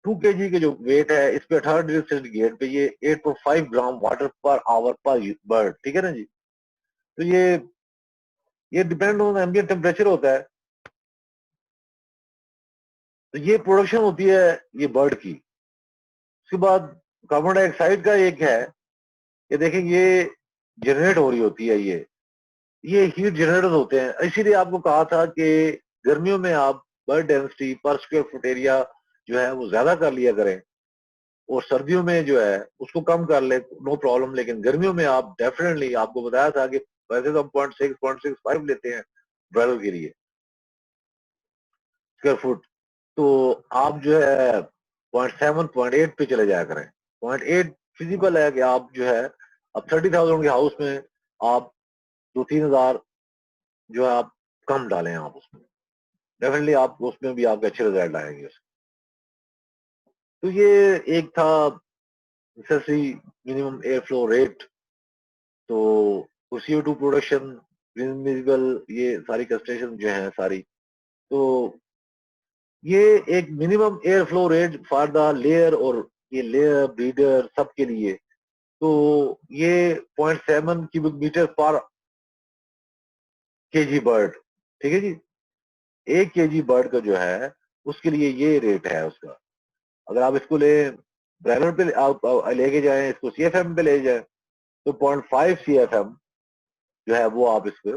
2 kg के जो वेट है इस पे 18 डिग्री सेंटीग्रेड पे ये 8.5 ग्राम वाटर पर आवर पर बर्ड, ठीक है ना जी। तो ये डिपेंड ऑन एम्बिएंट टेम्परेचर होता है। तो ये प्रोडक्शन होती है ये बर्ड की। उसके बाद कार्बन डाइऑक्साइड का एक है कि देखें ये जनरेट हो रही होती है, ये हीट जनरेटर होते हैं। इसीलिए आपको कहा था कि गर्मियों में आप बर्ड डेंसिटी पर स्क्वायर फुट एरिया जो है वो ज्यादा कर लिया करें, और सर्दियों में जो है उसको कम कर ले, नो प्रॉब्लम। लेकिन गर्मियों में आप डेफिनेटली, आपको बताया था कि वैसे तो हम 0.65 लेते हैं ब्रॉयलर के लिए स्क्वायर फुट, तो आप जो है 0.7 0.8 पे चले जाया करें। 0.8 फिजिबल है कि आप जो है अब 30,000 के हाउस में आप 2-3 हजार जो है आप कम डालें आप उसमें, डेफिनेटली आप उसमें भी आपके अच्छे रिजल्ट आएंगे उसमें। तो ये एक था necessary minimum air flow rate. तो CO2 प्रोडक्शन, विजिबल, ये सारी कंस्ट्रक्शन जो है सारी, तो ये एक minimum air flow rate for the layer, और ये लेयर ब्रीडर सबके लिए। तो ये 0.7 क्यूबिक मीटर पर केजी बर्ड, ठीक है जी। 1 kg बर्ड का जो है उसके लिए ये रेट है उसका। अगर आप इसको ले ब्रैलर पे आप लेके जाएं, इसको CFM पे ले जाएं, तो 0.5 CFM जो है वो आप इसको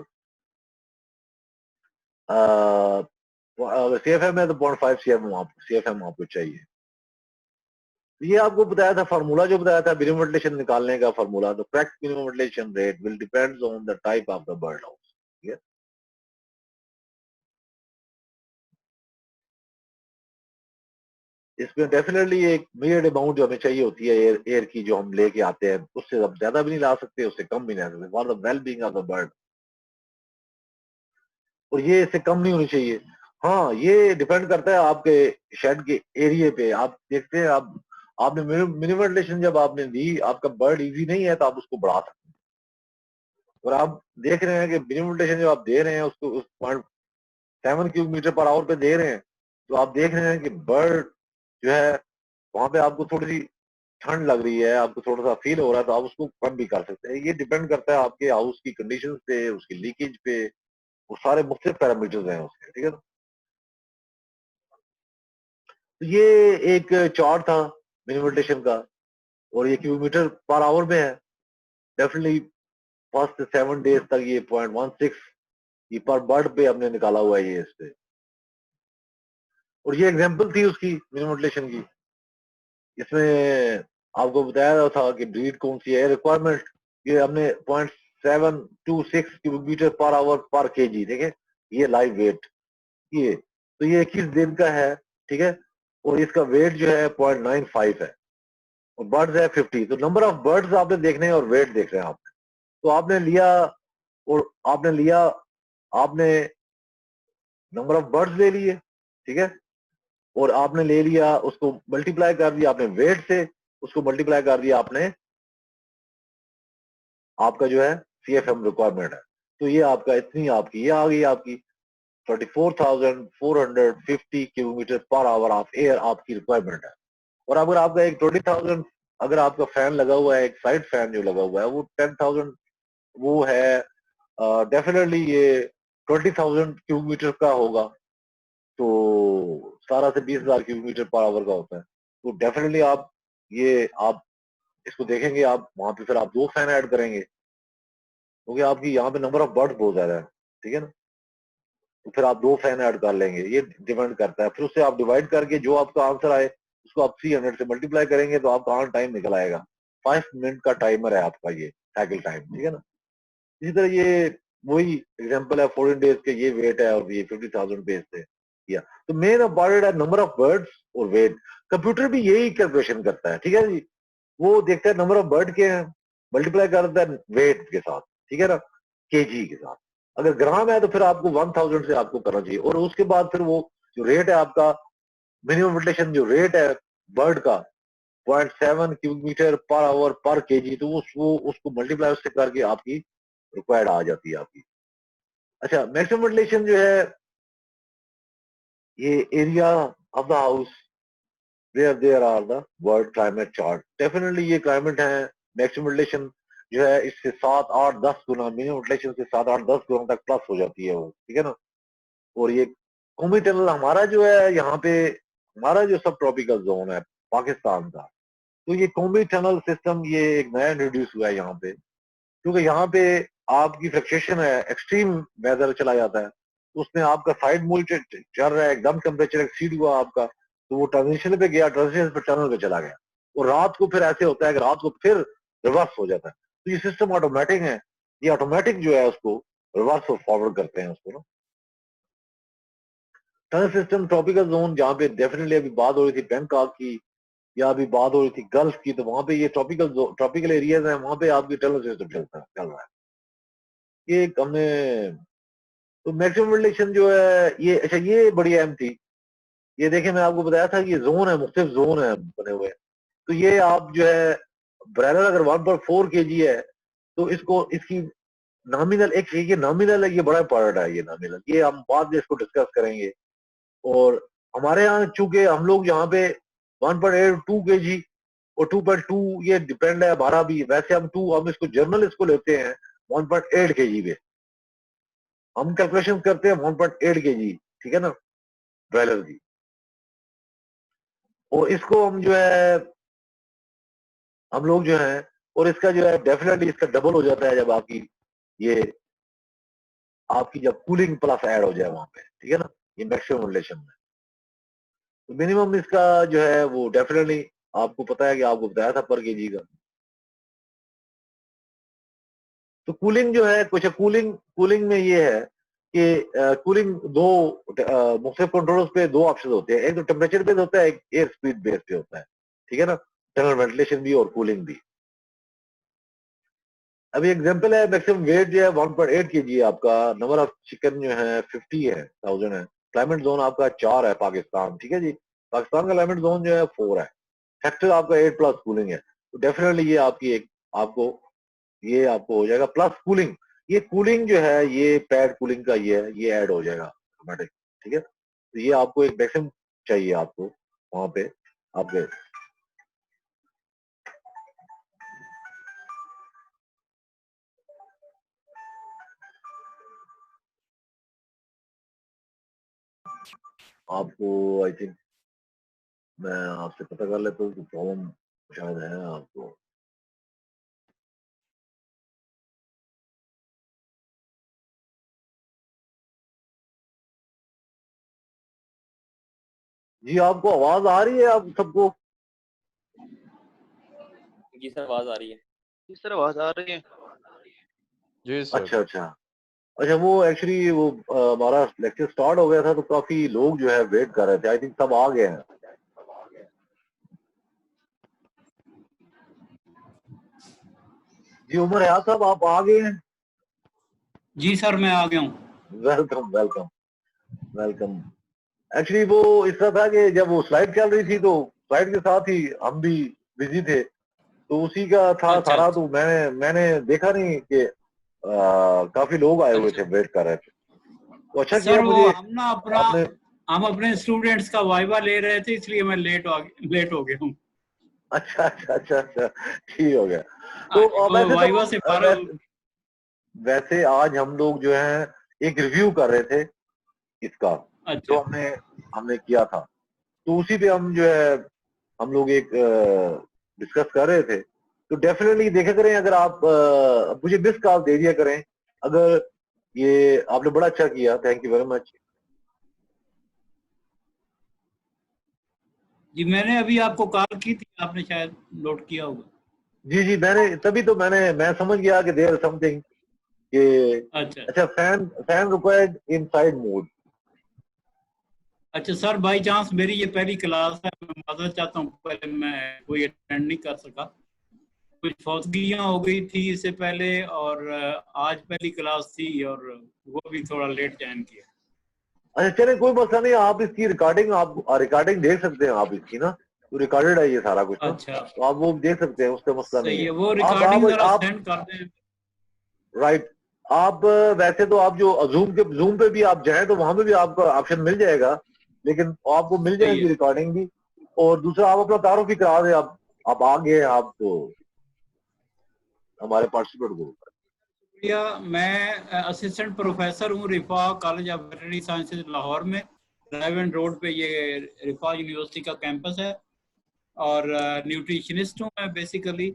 अगर CFM है तो 0.5 CFM आपको चाहिए। ये आपको बताया था फार्मूला, जो बताया था मिनिमम वेंटिलेशन निकालने का फार्मूला। तो correct minimum ventilation rate will depends on the type of the bird house, ठीक है। इसमें डेफिनेटली एक मेजर्ड अमाउंट जो हमें चाहिए होती है एयर की, जो हम लेके आते हैं, उससे हम ज्यादा भी नहीं ला सकते, उससे कम भी नहीं ला सकते, for the well being of the bird. और ये इससे कम नहीं होनी चाहिए। हाँ, ये डिपेंड करता है आपके शेड के एरिया पे। आप देखते हैं आप आपने मिनिमम वेंटिलेशन जब आपने दी, आपका बर्ड इजी नहीं है तो आप उसको बढ़ा सकते हैं। और आप देख रहे हैं कि मिनिमम वेंटिलेशन जो आप दे रहे हैं उसको उस 0.7 क्यूब मीटर पर आवर पे दे रहे हैं, तो आप देख रहे हैं कि बर्ड जो है वहां पे आपको थोड़ी सी ठंड लग रही है, आपको थोड़ा सा फील हो रहा है, तो आप उसको कम भी कर सकते हैं। ये डिपेंड करता है आपके हाउस की कंडीशन पे, उसकी लीकेज पे, वो सारे मुख्तलिफ पैरामीटर्स हैं उसके, ठीक है ना। तो ये एक चार्ट था मिनिमम का, और ये क्यूबीमीटर पर आवर में है। डेफिनेटली फर्स्ट 7 डेज तक ये 0.16 ये पर बर्ड पे हमने निकाला हुआ है ये इस पे। और ये एग्जांपल थी उसकी मिनिमम की। इसमें आपको बताया था कि ब्रीड कौन सी है, रिक्वायरमेंट ये हमने 0.726 क्यूबिक मीटर पर आवर पर केजी, देखें ये लाइव वेट, ये तो ये 21 दिन का है, ठीक है। और इसका वेट जो है 0.95 है, और बर्ड्स है 50। तो नंबर ऑफ बर्ड्स आपने देखने हैं और वेट देख रहे हैं आपने। तो आपने लिया, और आपने लिया, आपने नंबर ऑफ बर्ड्स ले लिए, ठीक है। और आपने ले लिया उसको मल्टीप्लाई कर दिया आपने वेट से, उसको मल्टीप्लाई कर दिया आपने आपका जो है CFM रिक्वायरमेंट है। तो ये आपका इतनी आपकी ये आ गई आपकी 34,450 kilometre per hour of air आपकी रिक्वायरमेंट है। और अगर आपका एक 20,000 अगर आपका फैन लगा हुआ है, एक साइड फैन जो लगा हुआ है वो 10,000 वो है, डेफिनेटली ये 20,000 किलोमीटर का होगा। तो 17 से 20,000 किलोमीटर पर आवर का होता है। तो डेफिनेटली आप ये आप इसको देखेंगे, आप वहां पे फिर आप 2 फैन ऐड करेंगे, क्योंकि आपकी यहाँ पे नंबर ऑफ बर्ड बहुत ज्यादा है, ठीक है ना। तो फिर आप 2 फैन ऐड कर लेंगे, ये डिपेंड करता है। फिर उससे आप डिवाइड करके जो आपका आंसर आए उसको आप 300 से मल्टीप्लाई करेंगे तो आपका ऑन टाइम निकल आएगा 5 मिनट का टाइमर है आपका ये साइकिल टाइम, ठीक है ना। इसी तरह ये वही एग्जांपल है 14 डेज के, ये वेट है और ये 50,000 पेज से किया। तो मेन अबाउट है नंबर ऑफ वर्ड्स और वेट। कंप्यूटर भी यही कैलकुलेशन करता है, ठीक है जी। वो देखता है नंबर ऑफ वर्ड के हैं, मल्टीप्लाई करता है वेट के साथ, ठीक है ना, केजी के साथ। अगर ग्राम है तो फिर आपको 1000 से आपको करना चाहिए, और उसके बाद फिर वो जो रेट है आपका मिनिमम वेंटिलेशन जो रेट है वर्ड का 0.7 क्यूबिक मीटर पर आवर पर केजी, तो वो उसको मल्टीप्लाई उससे करके आपकी रिक्वायर्ड आ जाती है आपकी। अच्छा, मैक्सिमम वेंटिलेशन जो है ये area of the house where there are the world climate chart. Definitely ये क्लाइमेट है, मैक्सिमम वेंटिलेशन जो है इससे 7 8 10 गुना, मिनिमम वेंटिलेशन से 7 8 10 गुना तक प्लस हो जाती है वो, ठीक है ना। और ये कॉमी टनल हमारा जो है यहाँ पे, हमारा जो सब ट्रॉपिकल जोन है पाकिस्तान का, तो ये कॉमी टनल सिस्टम ये एक नया इंट्रोड्यूस हुआ है यहाँ पे, क्योंकि यहाँ पे आपकी फ्लक्चुएशन है, एक्सट्रीम वेदर चला जाता है, तो उसमें आपका साइड मूव चल रहा है, एकदम टेम्परेचर एक्सीड हुआ आपका, तो वो ट्रांजिशन पे गया, ट्रांजिशन पे टनल पे चला गया। और रात को फिर ऐसे होता है कि रात को फिर रिवर्स हो जाता है। तो ये सिस्टम ऑटोमेटिक है, ये ऑटोमेटिक जो है उसको रिवर्स और फॉरवर्ड करते हैं उसको ना। टनल सिस्टम ट्रॉपिकल जोन जहाँ पे डेफिनेटली अभी बात हो रही थी बैंकॉक की, या अभी बात हो रही थी गल्फ की, तो वहां पे ये ट्रॉपिकल एरियाज है, वहां पे आपकी टनल सिस्टम चल रहा है। ये हमने तो मैक्सिमम वेंटिलेशन जो है ये, अच्छा ये बड़ी अहम थी। ये देखिए मैं आपको बताया था कि ये जोन है, मुख्तलिफ जोन है बने हुए। तो ये आप जो है ब्रेलर अगर 1.4 केजी है तो इसको इसकी नॉमिनल एक, ये नॉमिनल है, ये बड़ा इंपॉर्टेंट है ये नॉमिनल, ये हम बाद में इसको डिस्कस करेंगे। और हमारे यहाँ चूंकि हम लोग यहाँ पे 1.8 2 केजी और 2.2 ये डिपेंड है हमारा भी, वैसे हम हम इसको जर्नल इसको लेते हैं 1.8 केजी पे, हम कैलकुलेशन करते हैं 1.8 केजी, ठीक है ना, ब्रॉयलर की। और इसको हम जो है हम लोग जो है, और इसका जो है डेफिनेटली इसका डबल हो जाता है जब ये आपकी जब कूलिंग प्लस ऐड हो जाए वहां पे, ठीक है ना, ये मैक्सिमम रिलेशन में। तो मिनिमम इसका जो है वो डेफिनेटली आपको पता है कि आपको बताया था पर केजी का। तो कूलिंग जो है कुछ, कूलिंग कूलिंग में ये है कि कूलिंग दो मुख्तलिफ कंट्रोल्स पे दो ऑप्शन होते हैं, एक तो टेम्परेचर बेस्ड होता है, एक एयर स्पीड बेस्ड पे होता है, ठीक है ना, टनल वेंटिलेशन भी और कूलिंग भी। अभी एग्जांपल है मैक्सिमम वेट जो है 1.8 केजी है आपका, नंबर ऑफ चिकन जो है 50 है 1000 है, क्लाइमेट जोन आपका 4 है पाकिस्तान, ठीक है जी, पाकिस्तान का क्लाइमेट जोन जो है 4 है, फैक्टर आपका 8 प्लस कूलिंग है। तो डेफिनेटली ये आपकी एक आपको ये आपको हो जाएगा प्लस कूलिंग। ये कूलिंग जो है ये पैड कूलिंग का ये है, ये ऐड हो जाएगा ऑटोमेटिक, ठीक है। तो ये आपको एक मैक्सिमम चाहिए आपको वहां पे आपके। आपको आई थिंक मैं आपसे पता कर लेता हूँ कि प्रॉब्लम शायद है आपको। जी आपको आवाज आ रही है आप सबको? जी सर आवाज आ रही है। जी सर आवाज आ रही है। जी सर। अच्छा अच्छा अच्छा, वो एक्चुअली वो हमारा लेक्चर स्टार्ट हो गया था तो काफी लोग जो है वेट कर रहे थे, आई थिंक सब आ गए हैं। जी उमर है साहब आप आ गए हैं? जी सर मैं आ गया हूँ। Welcome welcome welcome. एक्चुअली वो इस तरह था कि जब वो स्लाइड चल रही थी तो स्लाइड के साथ ही हम भी बिजी थे, तो उसी का था अच्छा, सारा। तो मैंने देखा नहीं कि काफी लोग आए हुए थे, अच्छा। वेट कर रहे थे। तो अच्छा किया सर वो मुझे हम ना अपना आपने। हम अपने स्टूडेंट्स का वाइवा ले रहे थे इसलिए मैं लेट हो गया हूँ। अच्छा अच्छा अच्छा अच्छा, ठीक हो गया। तो वो वाइवा से वैसे आज हम लोग जो है एक रिव्यू कर रहे थे इसका, अच्छा जो हमने हमने किया था, तो उसी पे हम जो है हम लोग एक डिस्कस कर रहे थे। तो डेफिनेटली देखा करें, अगर आप मुझे मिस कॉल दे दिया करें, अगर ये आपने बड़ा अच्छा किया, थैंक यू वेरी मच। जी मैंने अभी आपको कॉल की थी, आपने शायद नोट किया होगा। जी जी, मैं समझ गया कि देयर समथिंग कि अच्छा अच्छा, फैन रिक्वायर्ड इनसाइड मोड। अच्छा सर, बाई चांस मेरी ये पहली क्लास है, मैं माजरत चाहता हूँ, पहले मैं कोई अटेंड नहीं कर सका, कुछ फौतगियाँ हो गई थी इससे पहले, और आज पहली क्लास थी और वो भी थोड़ा लेट ज्वाइन किया। अच्छा चले, कोई मसला नहीं, आप इसकी रिकॉर्डिंग देख सकते हैं आप इसकी ना, तो रिकॉर्डेड है ये सारा कुछ ना, अच्छा तो आप वो देख सकते हैं, उसका मसला नहीं सही है। है, वो आप रिकॉर्डिंग जरा आप सेंड कर दें। राइट, आप वैसे तो आप जो जूम पे भी आप जाएं तो वहां पे भी आपको ऑप्शन मिल जाएगा, लेकिन आपको मिल सही जाएगी है। रिकॉर्डिंग भी। और दूसरा, आप अपना तारुफ भी करा दें, आप आ गए हैं आप तो हमारे पार्टिसिपेट को। शुक्रिया। मैं असिस्टेंट प्रोफेसर हूँ Riphah college of veterinary sciences Lahore में, ड्राइवन रोड पे ये रिफा यूनिवर्सिटी का कैंपस है, और न्यूट्रिशनिस्ट हूँ मैं basically.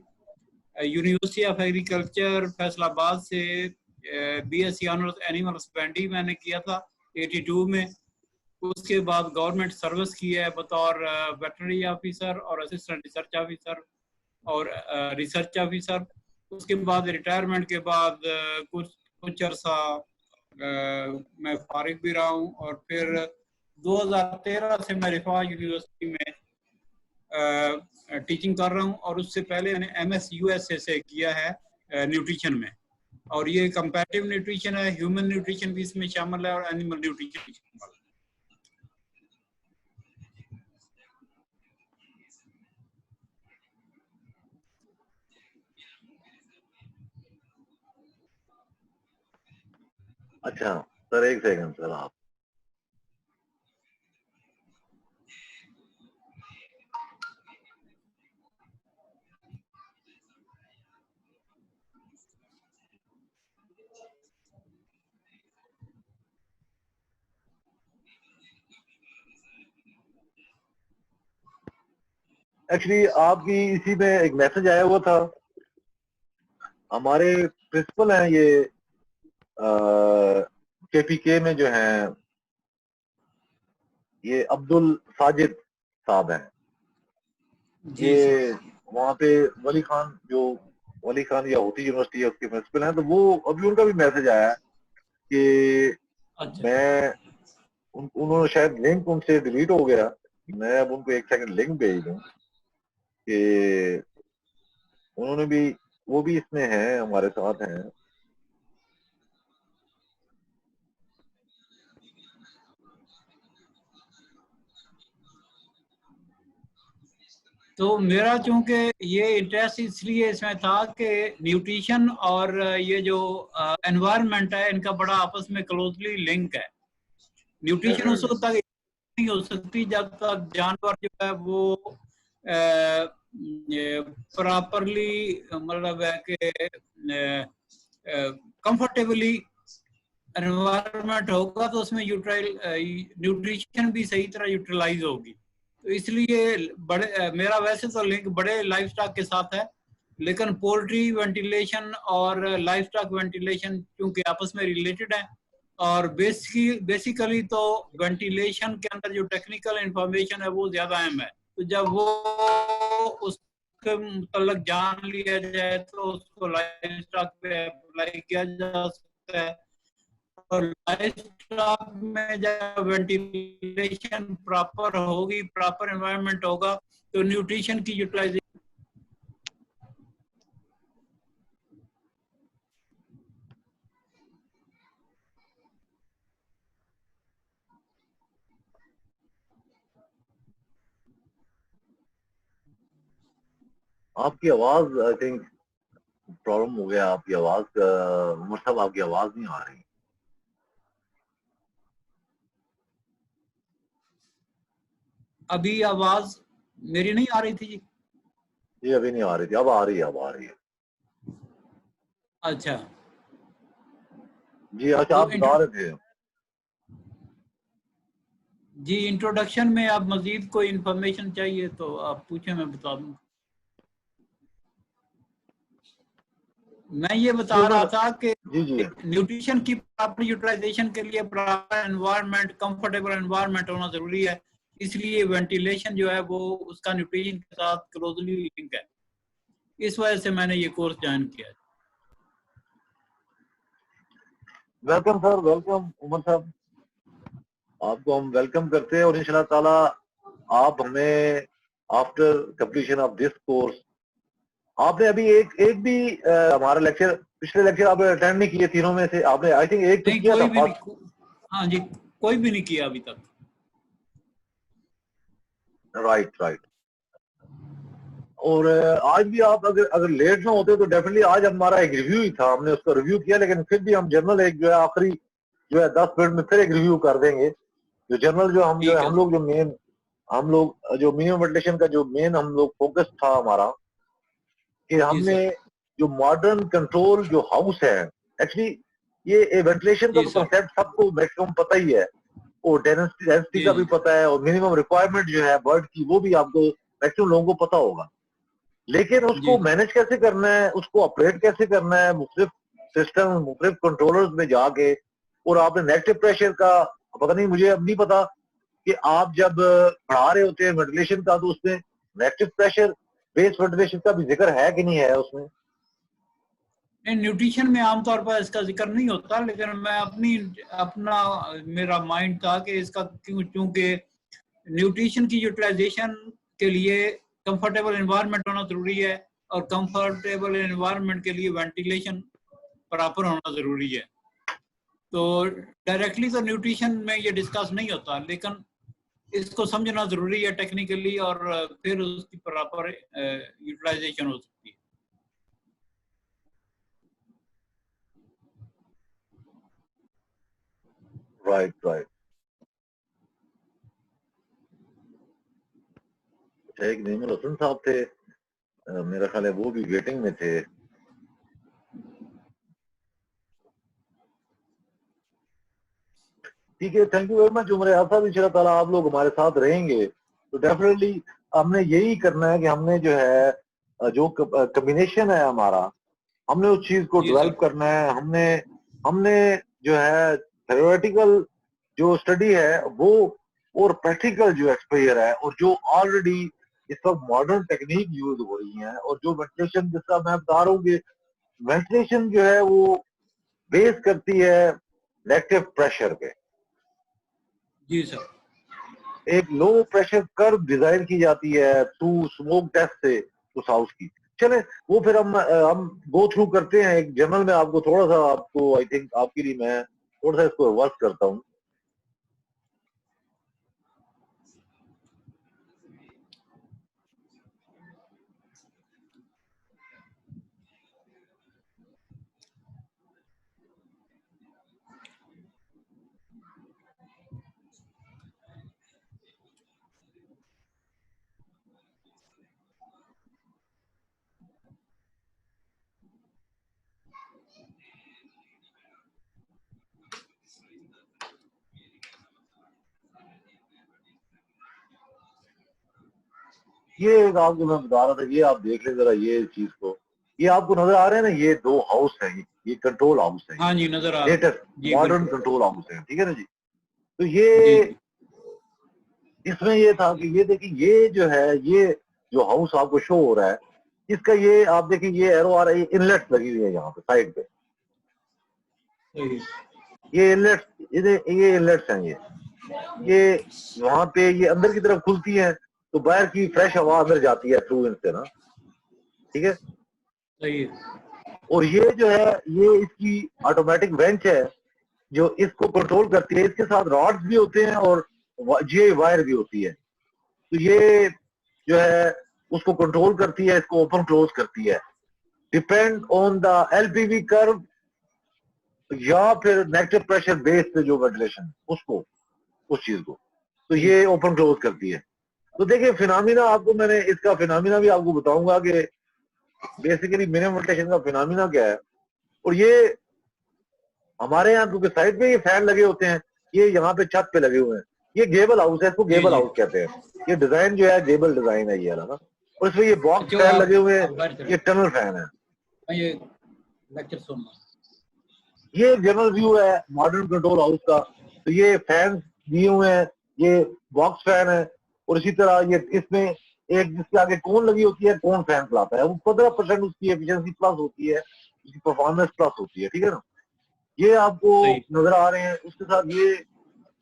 University of agriculture Faisalabad से बीएससी ऑनर्स एनिमल हस्बेंड्री मैंने किया था 82 में। उसके बाद गवर्नमेंट सर्विस की है बतौर वेटरनरी ऑफिसर और असिस्टेंट रिसर्च ऑफिसर और रिसर्च ऑफिसर। उसके बाद रिटायरमेंट के बाद कुछ कुछ अरसा मैं फारिग भी रहा हूँ, और फिर 2013 से मैं रिफा यूनिवर्सिटी में टीचिंग कर रहा हूँ, और उससे पहले मैंने MS USA से किया है न्यूट्रिशन में, और ये कंपैरेटिव न्यूट्रिशन है, ह्यूमन न्यूट्रिशन भी इसमें शामिल है और एनिमल न्यूट्रिशन भी शामिल है। अच्छा सर, एक सेकंड सर, आप एक्चुअली आपकी इसी में एक मैसेज आया हुआ था, हमारे प्रिंसिपल हैं ये KPK में जो हैं, ये अब्दुल साजिद साहब हैं, जी ये वहाँ पे वली खान या होती यूनिवर्सिटी है उसके प्रिंसिपल हैं, तो वो अभी उनका भी मैसेज आया है कि अच्छा मैं उन्होंने शायद लिंक उनसे डिलीट हो गया, मैं अब उनको एक सेकंड लिंक भेज दूं कि उन्होंने भी, वो भी इसमें हैं, हमारे साथ हैं। तो मेरा चूंकि ये इंटरेस्ट इसलिए इसमें था कि न्यूट्रिशन और ये जो एनवायरनमेंट है इनका बड़ा आपस में क्लोजली लिंक है। न्यूट्रिशन उस वक्त तक नहीं हो सकती जब तक जानवर जो है वो प्रॉपरली मतलब है कि कंफर्टेबली एनवायरनमेंट होगा तो उसमें न्यूट्रिशन भी सही तरह यूटिलाइज होगी। तो इसलिए मेरा वैसे तो लिंक बड़े लाइफ स्टॉक के साथ है, लेकिन पोल्ट्री वेंटिलेशन और लाइफ स्टॉक वेंटिलेशन चूंकि आपस में रिलेटेड है, और बेसिकली तो वेंटिलेशन के अंदर जो टेक्निकल इंफॉर्मेशन है वो ज्यादा अहम है। तो जब वो उसके मुतल्लिक जान लिया जाए तो उसको लाइफ स्टॉक पे अप्लाई किया जा सकता है। और लाइफ स्टॉक में जब वेंटिलेशन प्रॉपर होगी, प्रॉपर एनवायरनमेंट होगा, तो न्यूट्रिशन की यूटिलाइजेशन। आपकी आवाज आई थिंक प्रॉब्लम हो गया, आपकी आवाज का, उमर साहब आपकी आवाज नहीं आ रही। अभी आवाज मेरी नहीं आ रही थी जी? ये अभी नहीं आ रही थी, अब आ रही है, अब आ रही है अच्छा जी। अच्छा, तो आप बता रहे थे। जी, इंट्रोडक्शन में आप मजीद कोई इंफॉर्मेशन चाहिए तो आप पूछें, मैं बता दूं। मैं ये बता रहा था कि जी जी न्यूट्रिशन की प्रॉपर यूटिलाइजेशन के लिए प्रॉपर एनवायरनमेंट, कंफर्टेबल एनवायरनमेंट होना जरूरी है। इसलिए वेंटिलेशन जो है वो उसका न्यूट्रिशन के साथ क्लोजली लिंक है। इस वजह से मैंने ये कोर्स ज्वाइन किया। वेलकम सर, वेलकम उमर साहब, आपको हम वेलकम करते हैं और इंशाल्लाह ताला आप हमें after completion of this course, आपने अभी एक भी हमारा लेक्चर, पिछले लेक्चर आपने अटेंड नहीं किए तीनों में से? आपने आई थिंक एक तो नहीं, किया कोई था भी फर्स्ट। नहीं, हाँ जी, कोई भी नहीं किया अभी तक। Right right. और आज भी आप अगर लेट ना होते तो डेफिनेटली आज हमारा एक रिव्यू ही था, हमने उसका रिव्यू किया, लेकिन फिर भी हम जनरल एक जो है आखिरी जो है 10 मिनट में फिर एक रिव्यू कर देंगे। जो जनरल जो ठीक है। हम लोग जो मेन, हम लोग जो मिनिमम वेंटिलेशन का जो मेन हम लोग फोकस था हमारा, कि जी हमने सर। जो मॉडर्न कंट्रोल जो हाउस है, एक्चुअली ये वेंटिलेशन का जी तो सर। कंसेप्ट सबको मैक्सिमम पता ही है, और डेंसिटी जी का भी जी पता है, और मिनिमम रिक्वायरमेंट जो है बर्ड की वो भी आपको मैक्सिमम लोगों को पता होगा। लेकिन जी उसको मैनेज कैसे करना है, उसको ऑपरेट कैसे करना है मुख्तलिफ सिस्टम, मुख्तलिफ कंट्रोलर्स में जाके। और आपने नेगेटिव प्रेशर का, पता नहीं, मुझे अब नहीं पता कि आप जब पढ़ा रहे होते हैं वेंटिलेशन का तो उसमें नेगेटिव प्रेशर बेस वेंटिलेशन का भी जिक्र है कि नहीं है उसमें? नहीं, न्यूट्रिशन में आमतौर पर इसका जिक्र नहीं होता, लेकिन मैं अपना मेरा माइंड था कि इसका क्योंकि न्यूट्रिशन की यूटिलाइजेशन के लिए कंफर्टेबल एनवायरनमेंट होना जरूरी है, और कंफर्टेबल एनवायरनमेंट के लिए वेंटिलेशन प्रॉपर होना जरूरी है। तो डायरेक्टली तो न्यूट्रिशन में ये डिस्कस नहीं होता, लेकिन इसको समझना जरूरी है टेक्निकली, और फिर उसकी प्रॉपर यूटिलाइजेशन हो सकती है। Right right. एक नीमुल हसन साहब थे, मेरा ख्याल है वो भी वेटिंग में थे। ठीक है, thank you very much Umar यार साहब, इंशाल्लाह ताला आप लोग हमारे साथ रहेंगे तो डेफिनेटली हमने यही करना है कि हमने जो है जो कम्बिनेशन है हमारा, हमने उस चीज को जी डेवलप सर। करना है। हमने हमने जो है थ्योरेटिकल जो स्टडी है वो, और प्रैक्टिकल जो एक्सपोजर है, और जो ऑलरेडी इस वक्त मॉडर्न टेक्निक यूज हो रही है, और जो वेंटिलेशन, जिसका मैं बता रहा हूँ कि वेंटिलेशन जो है वो बेस करती है नेगेटिव प्रेशर पे। जी सर। एक लो प्रेशर कर्व डिजाइन की जाती है थ्रू स्मोक टेस्ट से उस हाउस की। चले वो फिर हम गो थ्रू करते हैं एक जनरल में, आपको थोड़ा सा, आपको आई थिंक आपके लिए मैं थोड़ा सा इसको वर्क करता हूँ। ये एक आपको मैं बता रहा था, ये आप देख ले जरा ये चीज को, ये आपको नजर आ रहे हैं ना, ये दो हाउस है, ये कंट्रोल हाउस है, हाँ जी, नजर आ रहा है। लेटेस्ट जी मॉडर्न बिल्कुल। कंट्रोल हाउस है, ठीक है ना जी। तो जी ये जी। इसमें ये था कि ये देखिए, ये जो है, ये जो हाउस आपको शो हो रहा है, इसका ये आप देखिए, ये एरो आ रहा है, इनलेट लगी हुई है यहाँ पे साइड पे, सही। ये इनलेट्स, ये इनलेट्स हैं, ये वहां पे ये अंदर की तरफ खुलती है तो बाहर की फ्रेश हवा अंदर जाती है थ्रू इनसे ना, ठीक है। सही है। और ये जो है, ये इसकी ऑटोमेटिक वेंच है जो इसको कंट्रोल करती है। इसके साथ रॉड्स भी होते हैं और जीआई वायर भी होती है, तो ये जो है उसको कंट्रोल करती है, इसको ओपन क्लोज करती है, डिपेंड ऑन द एलपीवी कर्व या फिर नेगेटिव प्रेशर बेस पे जो वेंटिलेशन उसको, उस चीज को, तो जी ये ओपन क्लोज करती है। तो देखिए फिनोमिना, आपको मैंने इसका फिनोमिना भी आपको बताऊंगा कि बेसिकली मिनिमम वेंटिलेशन का फिनोमिना क्या है। और ये हमारे यहाँ क्योंकि साइड पे ये फैन लगे होते हैं, ये यहाँ पे छत पे लगे हुए हैं, ये गेबल हाउस है, इसको जी गेबल जी। हाउस कहते हैं। ये डिजाइन जो है गेबल डिजाइन है ये वाला ना, और इसमें ये बॉक्स अच्छा, फैन लगे हुए हैं, आप बाहर चले, ये टनल फैन है। मैं ये लेक्चर सुनना। ये जनरल व्यू है मॉडर्न कंट्रोल हाउस का। तो ये फैन दिए हुए हैं, ये बॉक्स फैन है, और इसी तरह ये इसमें एक जिसके आगे कौन लगी होती है, कौन फैन चलाता है, वो 15% उसकी एफिशिएंसी प्लस होती है, उसकी परफॉर्मेंस प्लस होती है, ठीक है ना। ये आपको सही। नजर आ रहे हैं। उसके साथ ये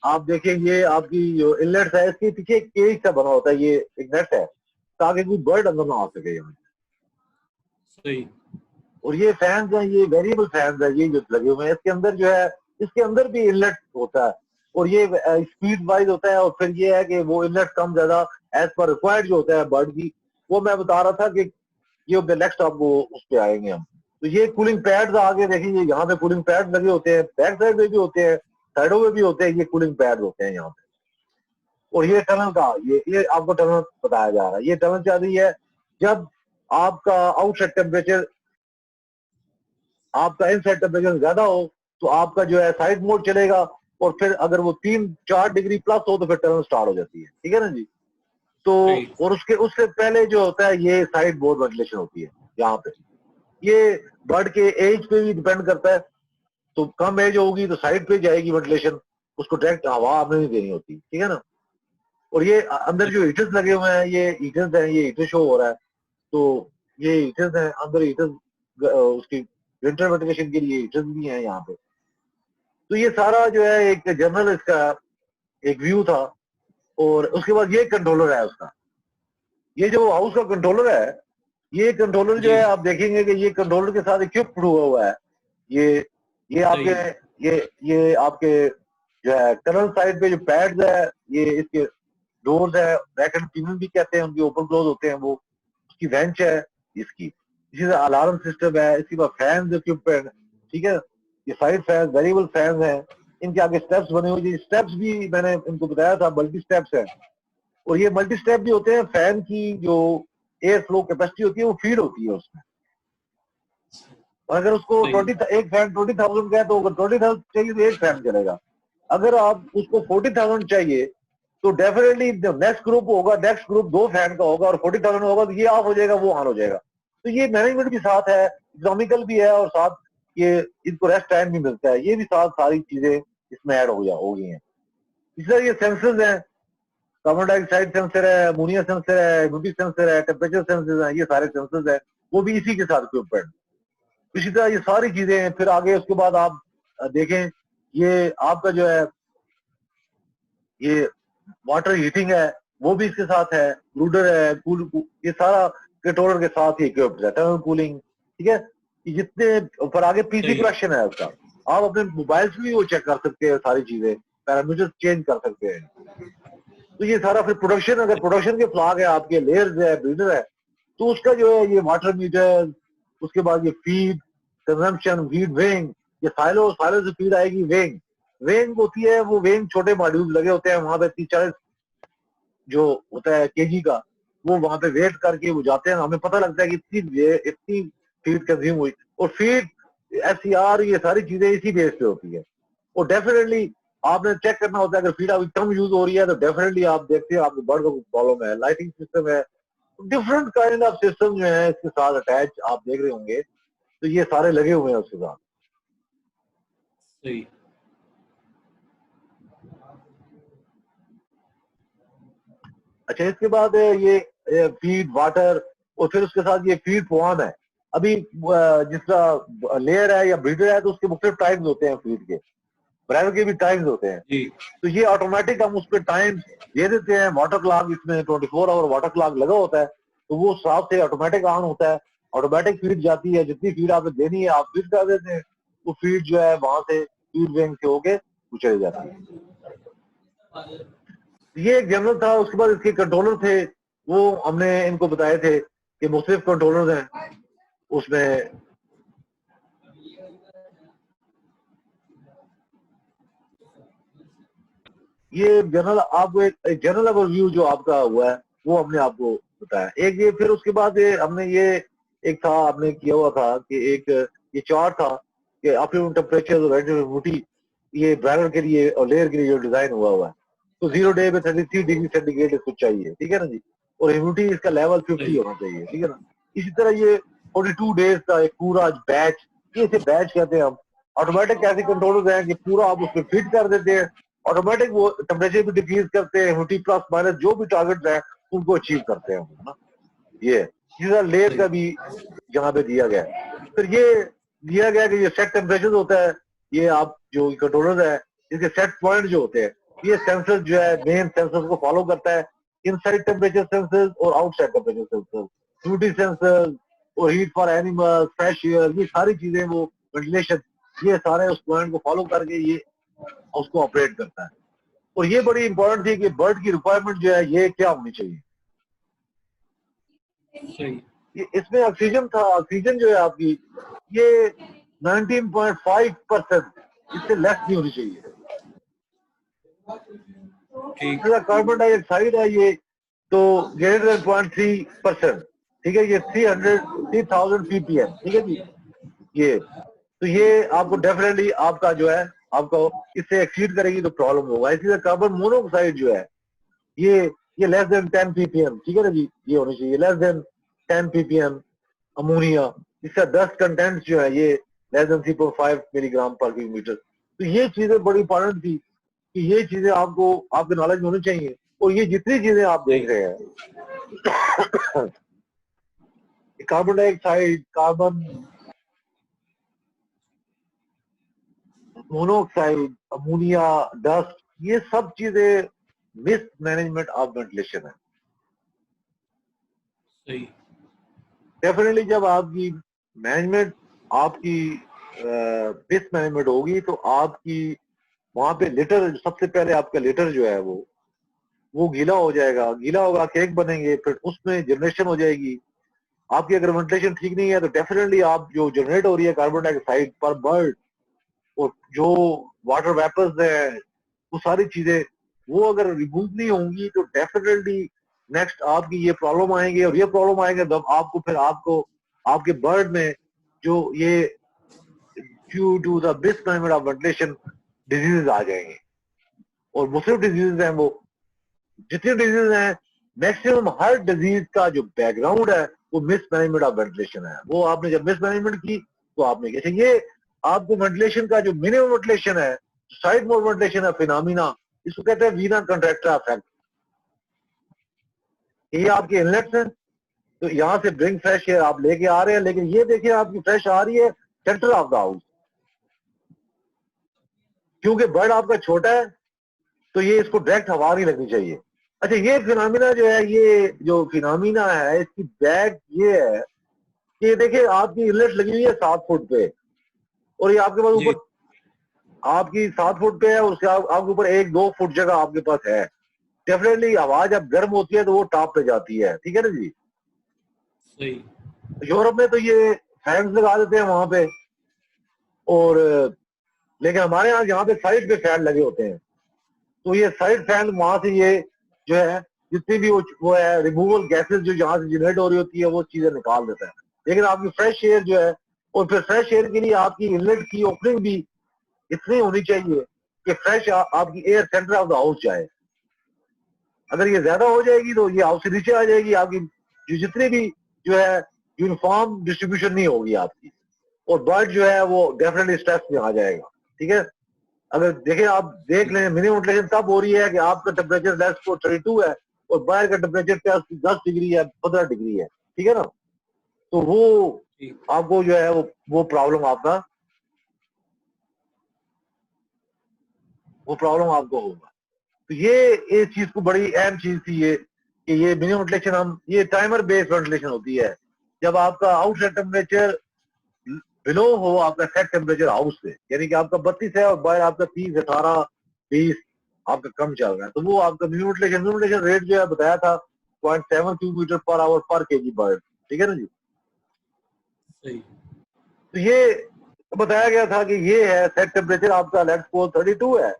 आप देखें, ये आपकी जो इनलेट्स है इसके पीछे एक केज सा बना होता है, ये एक नेट है ताकि कोई बर्ड अंदर ना आ सके यहाँ। सही। और ये फैंस हैं, ये वेरिएबल फैंस है, ये जो लगे हुए हैं इसके अंदर जो है, इसके अंदर भी इनलेट होता है और ये स्पीड वाइज होता है। और फिर ये है कि वो इनलेट कम ज्यादा एज पर रिक्वायर्ड जो होता है बर्ड की, वो मैं बता रहा था कि ये नेक्स्ट आपको उस पर आएंगे हम। तो ये कूलिंग पैड्स आगे देखेंगे, यहाँ पे कूलिंग पैड्स लगे होते हैं, बैक साइड में भी होते हैं, साइडों में भी होते हैं, ये कूलिंग पैड होते हैं यहाँ पे। और ये टनल का ये आपको टनल बताया जा रहा है। ये टनल चल रही है जब आपका आउटसाइड टेम्परेचर, आपका इनसाइड टेम्परेचर ज्यादा हो तो आपका जो है साइड मोड चलेगा, और फिर अगर वो 3-4 डिग्री प्लस हो तो फिर टनल स्टार्ट हो जाती है, ठीक है ना जी। तो और उससे पहले जो होता है ये साइड बोर्ड वेंटिलेशन होती है यहाँ पे। ये बर्ड के एज पे भी डिपेंड करता है, तो कम एज होगी तो साइड पे जाएगी वेंटिलेशन, उसको डायरेक्ट हवा आपने नहीं देनी होती, ठीक है ना। और ये अंदर जो हीटर्स लगे हुए हैं, ये हीटर्स हैं, ये हीटर शो हो रहा है, तो ये हीटर्स हैं अंदर, हीटर्स उसकी विंटर वेंटिलेशन के लिए हीटर्स भी हैं यहाँ पे। तो ये सारा जो है एक जनरल इसका एक व्यू था। और उसके बाद ये कंट्रोलर है उसका, ये जो हाउस का कंट्रोलर है, ये कंट्रोलर जो है आप देखेंगे कि ये कंट्रोलर के साथ इक्विप्ड हुआ है। ये आपके ये आपके जो है टनल साइड पे जो पैड्स है, ये इसके डोर्स है, रैक एंड पिनियन भी कहते हैं, उनके ओपन क्लोज होते हैं वो। उसकी वेंच है इसकी, इसी से अलार्म सिस्टम है, इसके बाद फैन इक्विपमेंट, ठीक है। ये साइड फैन वेरिएबल फैन है, इनके आगे स्टेप्स बने हुए, स्टेप्स भी मैंने इनको बताया था मल्टी स्टेप्स है। और ये मल्टी स्टेप भी होते हैं, फैन की जो एयर फ्लो कैपेसिटी होती है वो फीड होती है उसमें। और अगर उसको एक फैन 20,000 का है तो अगर 20,000 चाहिए तो एक फैन चलेगा। अगर आप उसको 40,000 चाहिए तो डेफिनेटली नेक्स्ट ग्रुप होगा, नेक्स्ट ग्रुप 2 फैन का होगा, और 40,000 होगा तो ये ऑफ हो जाएगा, वो ऑन हो जाएगा। तो ये मैनेजमेंट भी साथ है, इकोनॉमिकल भी है, और साथ ये इनको रेस्ट टाइम भी मिलता है, ये भी साथ सारी चीजें इसमें ऐड हो गई हैं। इसलिए ये सेंसर्स हैं, कार्बन डाइऑक्साइड सेंसर है, अमोनिया सेंसर है, ह्यूमिडिटी सेंसर है, टेम्परेचर सेंसर है, ये सारे सेंसर्स है, वो भी इसी के साथ इक्विपमेंट। इसी तरह ये सारी चीजें हैं। फिर आगे उसके बाद आप देखें, ये आपका जो है ये वाटर हीटिंग है, वो भी इसके साथ है, ब्रूडर है, ये सारा कंट्रोलर के साथ ही इक्विप्ड है, टनल कूलिंग, ठीक है। ये जितने ऊपर आगे पीसी कनेक्शन है उसका, आप अपने मोबाइल से भी वो चेक कर सकते हैं, सारी चीजें पैरामीटर्स चेंज कर सकते हैं। तो ये सारा फिर प्रोडक्शन, अगर प्रोडक्शन के फ्लॉग है आपके, लेयर्स है, ब्रीडर है, तो उसका जो है ये वाटर मीटर, उसके बाद ये फीड कंजम्पशन, फीड वेइंग, ये साइलो से फीड आएगी वेइंग होती है, वो वेइंग छोटे मॉड्यूल लगे होते हैं वहां पे 30-40 जो होता है केजी का, वो वहां पे वेट करके वो जाते हैं, हमें पता लगता है कि इतनी फीड कंज्यूम हुई। और फीड SCR ये सारी चीजें इसी बेस पे होती है। और डेफिनेटली आपने चेक करना होता है, अगर फीड अभी कम यूज हो रही है तो डेफिनेटली आप देखते हैं आपको बर्ड का प्रॉब्लम है, लाइटिंग सिस्टम है, डिफरेंट काइंड ऑफ सिस्टम जो है इसके साथ अटैच आप देख रहे होंगे, तो ये सारे लगे हुए हैं उसके साथ। सही। अच्छा, इसके बाद ये फीड वाटर, और फिर उसके साथ ये फीड फॉर्म है। अभी जिसका लेयर है या ब्रीडर है तो उसके मुख्तलिफ टाइम्स होते हैं, फीड के ब्रांड के भी टाइम्स होते हैं। तो ये ऑटोमेटिक हम उस पर टाइम दे देते हैं, वाटर क्लॉक इसमें 24 आवर वाटर क्लॉक लगा होता है, तो वो साफ से ऑटोमेटिक ऑन होता है, ऑटोमेटिक फीड जाती है, जितनी फीड आपने देनी है आप फीड कर देते हैं, वो फीड जो है वहां से फीड बैंक से होके चली जाती है। ये एक जनरल था। उसके बाद इसके कंट्रोलर थे, वो हमने इनको बताए थे कि मुख्तलिफ कंट्रोलर हैं उसमें। ये जनरल आपको एक जनरल ओवरव्यू जो आपका हुआ है वो हमने आपको बताया। एक ये फिर उसके बाद हमने ये एक था आपने किया हुआ था कि एक ये चार्ट था कि ऑप्टिमम टेम्परेचर और ह्यूमिडिटी ये ब्राइडर के लिए और लेयर के लिए जो डिजाइन हुआ है, तो 0 डे में 33 डिग्री सेंटीग्रेड इसको चाहिए, ठीक है ना जी। और ह्यूमिडिटी इसका लेवल 50 होना चाहिए, ठीक है ना। इसी तरह ये 42 डेज का एक पूरा बैच, ये इसे बैच कहते हैं हम। ऑटोमेटिक ऐसे कंट्रोलर हैं कि पूरा आप उसमें फिट कर देते हैं, ऑटोमेटिक वो टेम्परेचर भी डिक्रीज करते हैं, ह्यूमिडिटी प्लस माइनस जो भी टारगेट है उनको अचीव करते हैं हम ना। ये चीज़ा लेयर का भी यहाँ पे दिया गया है। फिर ये दिया गया कि ये सेट टेम्परेचर होता है, ये आप जो कंट्रोलर है इसके सेट पॉइंट जो होते हैं, ये सेंसर जो है मेन सेंसर को फॉलो करता है, इनसाइड टेम्परेचर सेंसर और outside temperature sensor, humidity sensor और heat for animal, fresh air, ये सारी चीजें, वो वेंटिलेशन, ये सारे उस पॉइंट को फॉलो करके ये उसको ऑपरेट करता है। और ये बड़ी इंपॉर्टेंट थी कि बर्ड की रिक्वायरमेंट जो है ये क्या होनी चाहिए। ये इसमें ऑक्सीजन था, ऑक्सीजन जो है आपकी ये 19.5%, इससे लेस नहीं होनी चाहिए। कार्बन डाइऑक्साइड है ये तो ग्रेटर देन 0.3%, ठीक है, ये 3,000 ppm, ठीक है जी। ये तो ये आपको डेफिनेटली आपका जो है आपको इससे एक्सीड करेगी तो प्रॉब्लम होगा। इसी तरह कार्बन मोनोऑक्साइड जो है ये लेस देन 10 ppm, ठीक है ना जी, ये होनी चाहिए लेस देन 10 ppm। अमोनिया, इसका डस्ट कंटेंट जो है ये लेस देन 3.5 मिलीग्राम पर किलोमीटर। तो ये चीजें बड़ी इंपॉर्टेंट थी कि ये चीजें आपको आपके नॉलेज में होनी चाहिए। और ये जितनी चीजें आप देख रहे हैं carbon dioxide, carbon monoxide, ammonia, dust, ये सब चीजें मिस मैनेजमेंट ऑफ वेंटिलेशन है। सही। डेफिनेटली जब आपकी मैनेजमेंट आपकी मिस मैनेजमेंट होगी तो आपकी वहां पे लिटर, सबसे पहले आपका लिटर जो है वो गीला हो जाएगा, गीला होगा, केक बनेंगे, फिर उसमें जनरेशन हो जाएगी आपकी। अगर वेंटिलेशन ठीक नहीं है तो डेफिनेटली आप जो जनरेट हो रही है कार्बन डाइऑक्साइड पर बर्ड और जो वाटर वेपर्स है, वो सारी चीजें वो अगर रिमूव नहीं होंगी तो डेफिनेटली नेक्स्ट आपकी ये प्रॉब्लम आएंगे। और ये प्रॉब्लम आएंगे तब आपको फिर आपको आपके बर्ड में जो ये due to the mismanagement of ventilation diseases आ जाएंगे। और मुख्तलिफ डिजीज हैं, वो जितनी डिजीज हैं मैक्सिमम हर डिजीज का जो बैकग्राउंड है वो मिसमैनेजमेंट ऑफ वेंटिलेशन है। वो आपने जब मिसमैनेजमेंट की तो आपने कैसे ये आपको वेंटिलेशन का जो मिनिमम वेंटिलेशन है, साइड मोड वेंटिलेशन है, फिनोमिना, इसको कहते हैं वीना कंट्रैक्टर इफेक्ट। ये आपके इनलेट्स हैं, तो यहाँ से ब्रिंग फ्रेश एयर आप लेके आ रहे हैं, लेकिन ये देखिए आपकी फ्रेश आ रही है सेंटर ऑफ द हाउस, क्योंकि बर्ड आपका छोटा है तो ये इसको डायरेक्ट हवा नहीं लगनी चाहिए। अच्छा, ये फिनोमिना जो है, ये जो फिनोमिना है इसकी बैक ये है कि देखिए आपकी इनलेट लगी हुई है 7 फुट पे और ये आपके पास ऊपर आपकी 7 फुट पे है, उसके आपके ऊपर 1-2 फुट जगह आपके पास है। डेफिनेटली हवा जब गर्म होती है तो वो टॉप पे जाती है, ठीक है ना जी। सही। यूरोप में तो ये फैंस लगा देते हैं वहां पे, और लेकिन हमारे यहाँ पे साइड पे फैन लगे होते हैं, तो ये साइड फैन वहां से ये जो है जितनी भी वो है रिमूवल गैसेस जो यहाँ से जनरेट हो रही होती है वो चीजें निकाल देता है। लेकिन आपकी फ्रेश एयर जो है, और फिर फ्रेश एयर के लिए आपकी इनलेट की ओपनिंग भी इतनी होनी चाहिए कि फ्रेश आपकी air centre of the house जाए। अगर ये ज्यादा हो जाएगी तो ये हाउस से नीचे आ जाएगी, आपकी जो जितनी भी जो है यूनिफॉर्म डिस्ट्रीब्यूशन नहीं होगी आपकी, और बर्ड जो है वो डेफिनेटली स्ट्रेस में आ जाएगा, ठीक है। अगर देखें, आप देख लें मिनिमम वेंटिलेशन तब हो रही है कि आपका टेम्परेचर लेस को 32 है और बाहर का टेम्परेचर 10 डिग्री है, 15 डिग्री है, ठीक है ना। तो वो आपको जो है वो प्रॉब्लम आपका आपको होगा। तो ये इस चीज को बड़ी अहम चीज थी ये कि ये मिनिमम वेंटिलेशन हम ये टाइमर बेस्ड वेंटिलेशन होती है। जब आपका आउटसाइड टेम्परेचर बिलो हो आपका सेट टेम्परेचर हाउस से, यानी कि आपका 32 है और बाहर आपका 30, 18, 20 आपका कम चल रहा है, तो वो आपका मिनिमम वेंटिलेशन रेट जो है बताया था 0.7 क्यूब मीटर पर आवर पर केजी बर्ड, ठीक है ना जी। सही। तो ये बताया गया था कि ये है सेट टेम्परेचर आपका लेट्स सपोज 32 है,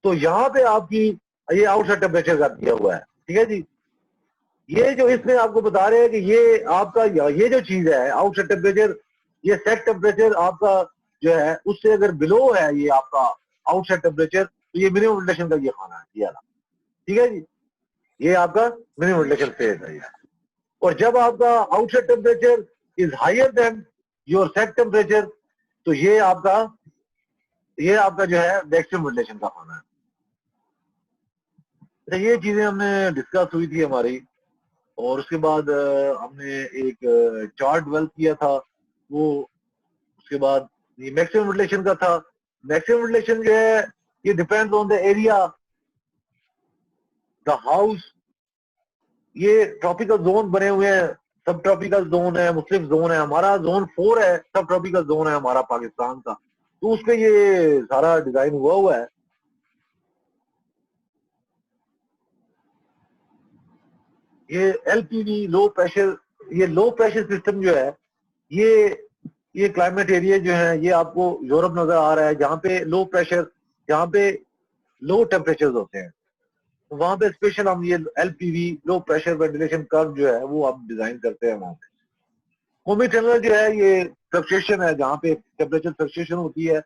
तो यहाँ पे आपकी ये आउटसाइड टेम्परेचर का दिया हुआ है, ठीक है जी। ये जो इसमें आपको बता रहे हैं कि ये आपका ये जो चीज है आउटसाइड टेम्परेचर, ये सेट टेम्परेचर आपका जो है उससे अगर बिलो है ये आपका आउटसाइड टेम्परेचर, तो ये मिनिमम वेंटिलेशन का ये खाना है ये वाला, ठीक है जी। ये आपका मिनिमम वेंटिलेशन फेज है ये। और जब आपका outside temperature is higher than your set temperature, तो ये आपका जो है मैक्सिमम वेंटिलेशन का खाना है। अच्छा, ये चीजें हमने डिस्कस हुई थी हमारी, और उसके बाद हमने एक चार्ट डेवलप किया था वो। उसके बाद ये मैक्सिमम वेंटिलेशन का था। मैक्सिमम वेंटिलेशन जो है ये depends on the area, the house. ये ट्रॉपिकल जोन बने हुए हैं, सब ट्रॉपिकल जोन है, मुस्लिम जोन है। हमारा जोन 4 है, सब ट्रॉपिकल जोन है हमारा पाकिस्तान का। तो उसपे ये सारा डिजाइन हुआ है। ये एलपीवी लो प्रेशर, ये लो प्रेशर सिस्टम जो है, ये क्लाइमेट एरिया जो है, ये आपको यूरोप नजर आ रहा है, जहाँ पे लो प्रेशर, जहाँ पे लो टेम्परेचर होते हैं, तो वहां पे स्पेशल हम ये एलपीवी लो प्रेशर वेंटिलेशन कर्व जो है वो हम डिजाइन करते हैं वहां पे। कॉमी टनल जो है ये फ्लक्चुएशन है, जहाँ पे टेम्परेचर फ्लक्चुएशन होती है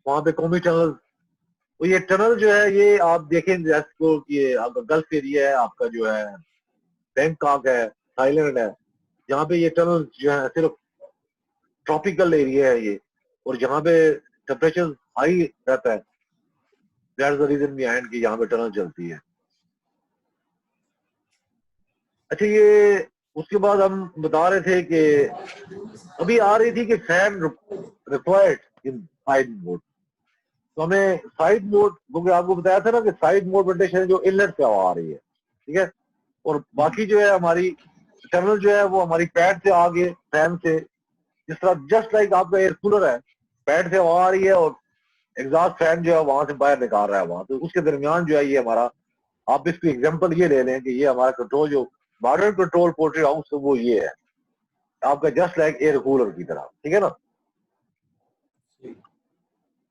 वहां पे कॉमी टनल। तो ये टनल जो है ये आप देखें जैसे को ये आपका गल्फ एरिया है, आपका जो है बैंकॉक है, थाईलैंड है, जहाँ पे ये टनल जो है सिर्फ ट्रॉपिकल एरिया है ये, और जहाँ पे टेम्परेचर हाई रहता है, दैट्स द रीजन बिहाइंड कि यहाँ पे टनल चलती है। अच्छा, ये उसके बाद हम बता रहे थे कि अभी आ रही थी कि fan required in side mode. तो हमें साइड मोड, क्योंकि आपको बताया था ना कि साइड मोड वेंटिलेशन जो इनलेट से हवा आ रही है, ठीक है, और बाकी जो है हमारी टनल जो है वो हमारी पैड से आगे फैन से, जिस तरह जस्ट लाइक आपका एयर कूलर है, पैड से हवा आ रही है और एग्जॉस्ट फैन जो है वहां से बाहर निकाल रहा है वहां, तो उसके दरमियान जो है ये हमारा, आप इसकी एग्जांपल ये ले लें कि ये हमारा कंट्रोल जो मॉडर्न कंट्रोल पोल्ट्री हाउस तो वो ये है आपका, जस्ट लाइक एयर कूलर की तरह, ठीक है ना।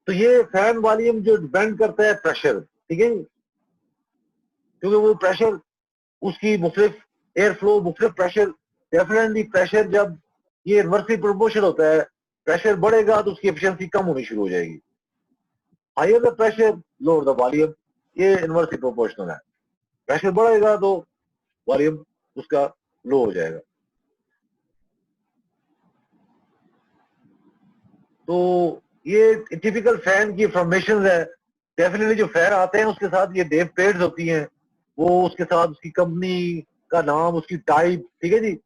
तो ये फैन वॉल्यूम जो डिपेंड करता है प्रेशर, ठीक है, क्योंकि वो प्रेशर उसकी मुख्तलिफ एयर फ्लो, मुख्तलिफ प्रेशर, डेफिनेटली प्रेशर जब ये इनवर्सली प्रोपोर्शनल होता है, प्रेशर बढ़ेगा तो उसकी एफिशिएंसी कम होनी शुरू हो जाएगी। Higher the pressure lower the volume, ये इनवर्सली प्रोपोर्शनल है। प्रेशर बढ़ेगा तो वॉल्यूम उसका लो हो जाएगा। तो ये टिपिकल फैन की फॉर्मेशन है। डेफिनेटली जो फैन आते हैं उसके साथ ये डेप पेड्स होती हैं, वो उसके साथ उसकी कंपनी का नाम, उसकी टाइप, ठीक है जी,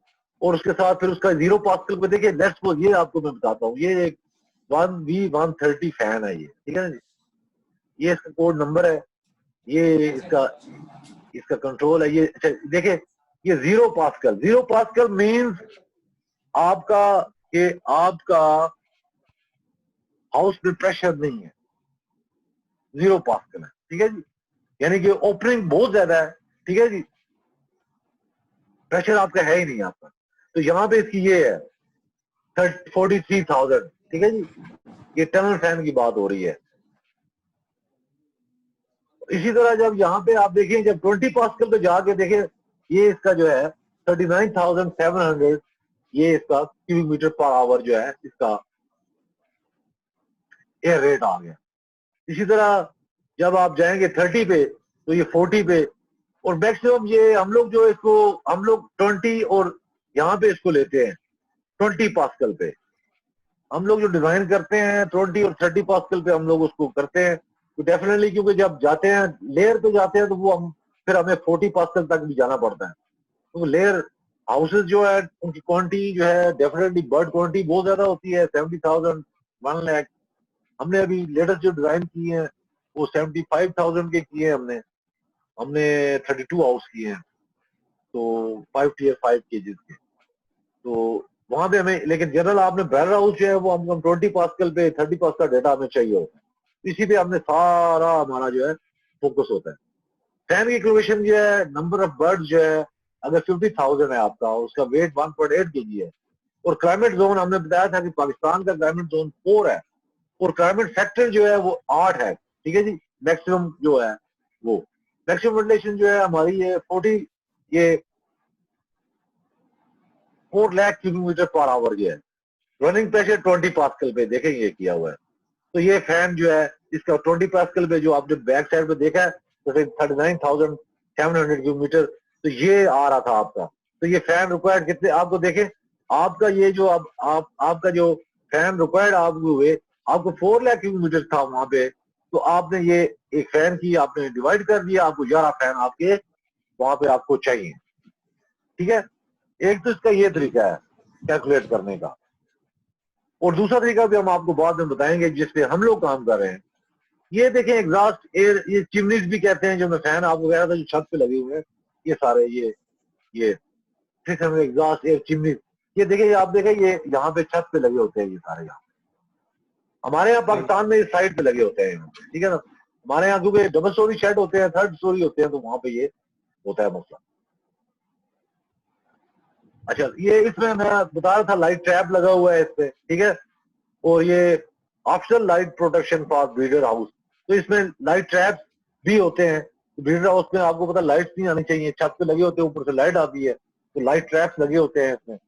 और उसके साथ फिर उसका 0 पास्कल पे देखिए, लेट्स सपोज ये आपको मैं बताता हूँ, ये एक 1V130 फैन है ये, ठीक है ना जी, ये इसका कोड नंबर है, ये इसका कंट्रोल है ये। अच्छा देखिए, ये 0 पास्कल, 0 पास्कल मीन्स आपका कि आपका हाउस में प्रेशर नहीं है, 0 पास्कल है, ठीक है जी, यानी कि ओपनिंग बहुत ज्यादा है, ठीक है जी, प्रेशर आपका है ही नहीं आपका। तो यहाँ पे इसकी ये है 43,000, ठीक है जी, ये टनल फैन की बात हो रही है। इसी तरह जब यहाँ पे आप देखिए, जब 20 पास्कल पे जाके देखें, ये इसका जो है 39,700, ये इसका क्यूबिक मीटर पर आवर जो है इसका एयर रेट आ गया। इसी तरह जब आप जाएंगे 30 पे तो ये 40 पे, और मैक्सिमम ये हम लोग जो इसको हम लोग 20 और यहाँ पे इसको लेते हैं 20 पास्कल पे। हम लोग जो डिजाइन करते हैं 20 और 30 पास्कल पे हम लोग उसको करते हैं। तो डेफिनेटली क्योंकि जब जाते हैं लेयर पे जाते हैं तो वो हम फिर हमें 40 पास्कल तक भी जाना पड़ता है। तो लेयर हाउसेज जो है उनकी क्वांटिटी जो है डेफिनेटली बर्ड क्वांटिटी बहुत ज्यादा होती है, 70,000, 1 लाख। हमने अभी लेटेस्ट जो डिजाइन किए हैं वो 75,000 के किए हैं हमने 32 हाउस किए हैं, तो 5 टियर 5 केजेस के। तो वहां पे हमें, लेकिन जनरल आपने बैरल हाउस जो है वो हम 20 पास्कल पे 30 पास्कल डेटा हमें चाहिए होता है, इसी पे हमने सारा हमारा जो है फोकस होता है। फैन की क्लोवेशन जो है, नंबर ऑफ बर्ड जो है, अगर 50,000 है आपका, उसका वेट 1.8 kg है, और क्लाइमेट जोन हमने बताया था कि पाकिस्तान का क्लाइमेट जोन 4 है, और क्लाइमेट फैक्टर जो है वो 8 है, ठीक है जी। मैक्सिमम जो है वो मैक्सिमम वेंटिलेशन जो है हमारी ये 40, ये 4 lakh cubic meter per hour जो है, रनिंग प्रेशर 20 पास्कल पे देखेंगे ये किया हुआ है। तो ये फैन जो है इसका 20 पास्कल पे जो आपने बैक साइड पे देखा है तो 39,700 क्यूबिक मीटर, तो ये आ रहा था आपका। तो ये फैन रिक्वायर्ड कितने आपको देखें, आपका ये जो आपका जो फैन रिक्वायर्ड आपको हुए, आपको 4 लाख क्यूबिक मीटर था वहां पे, तो आपने ये एक फैन की आपने डिवाइड कर दिया, आपको 11 फैन आपके वहां पे आपको चाहिए, ठीक है। एक तो इसका ये तरीका है कैलकुलेट करने का, और दूसरा तरीका भी हम आपको बाद में बताएंगे जिसपे हम लोग काम कर रहे हैं। ये देखें एग्जॉस्ट एयर, ये चिमनीज भी कहते हैं, जो मैं फैन आपको कह रहा था जो छत पे लगे हुए हैं, ये सारे ये 600 एग्जॉस्ट एयर चिमनीज, ये देखिए आप देखें ये यहाँ पे छत पे लगे होते हैं, ये सारे यहाँ हमारे यहाँ पाकिस्तान में साइड पे लगे होते हैं, ठीक है ना। हमारे यहाँ क्योंकि डबल स्टोरी शेड होते हैं, थर्ड स्टोरी होते हैं, तो वहां पे ये होता है मसला। अच्छा, ये इसमें मैं बता रहा था लाइट ट्रैप लगा हुआ है इस पे, ठीक है, और ये optional light protection for breeder house, तो इसमें लाइट ट्रैप भी होते हैं। ब्रीडर हाउस में आपको पता लाइट नहीं आनी चाहिए, छत पे लगे होते हैं, ऊपर से लाइट आती है, तो लाइट ट्रैप्स लगे होते हैं इसमें।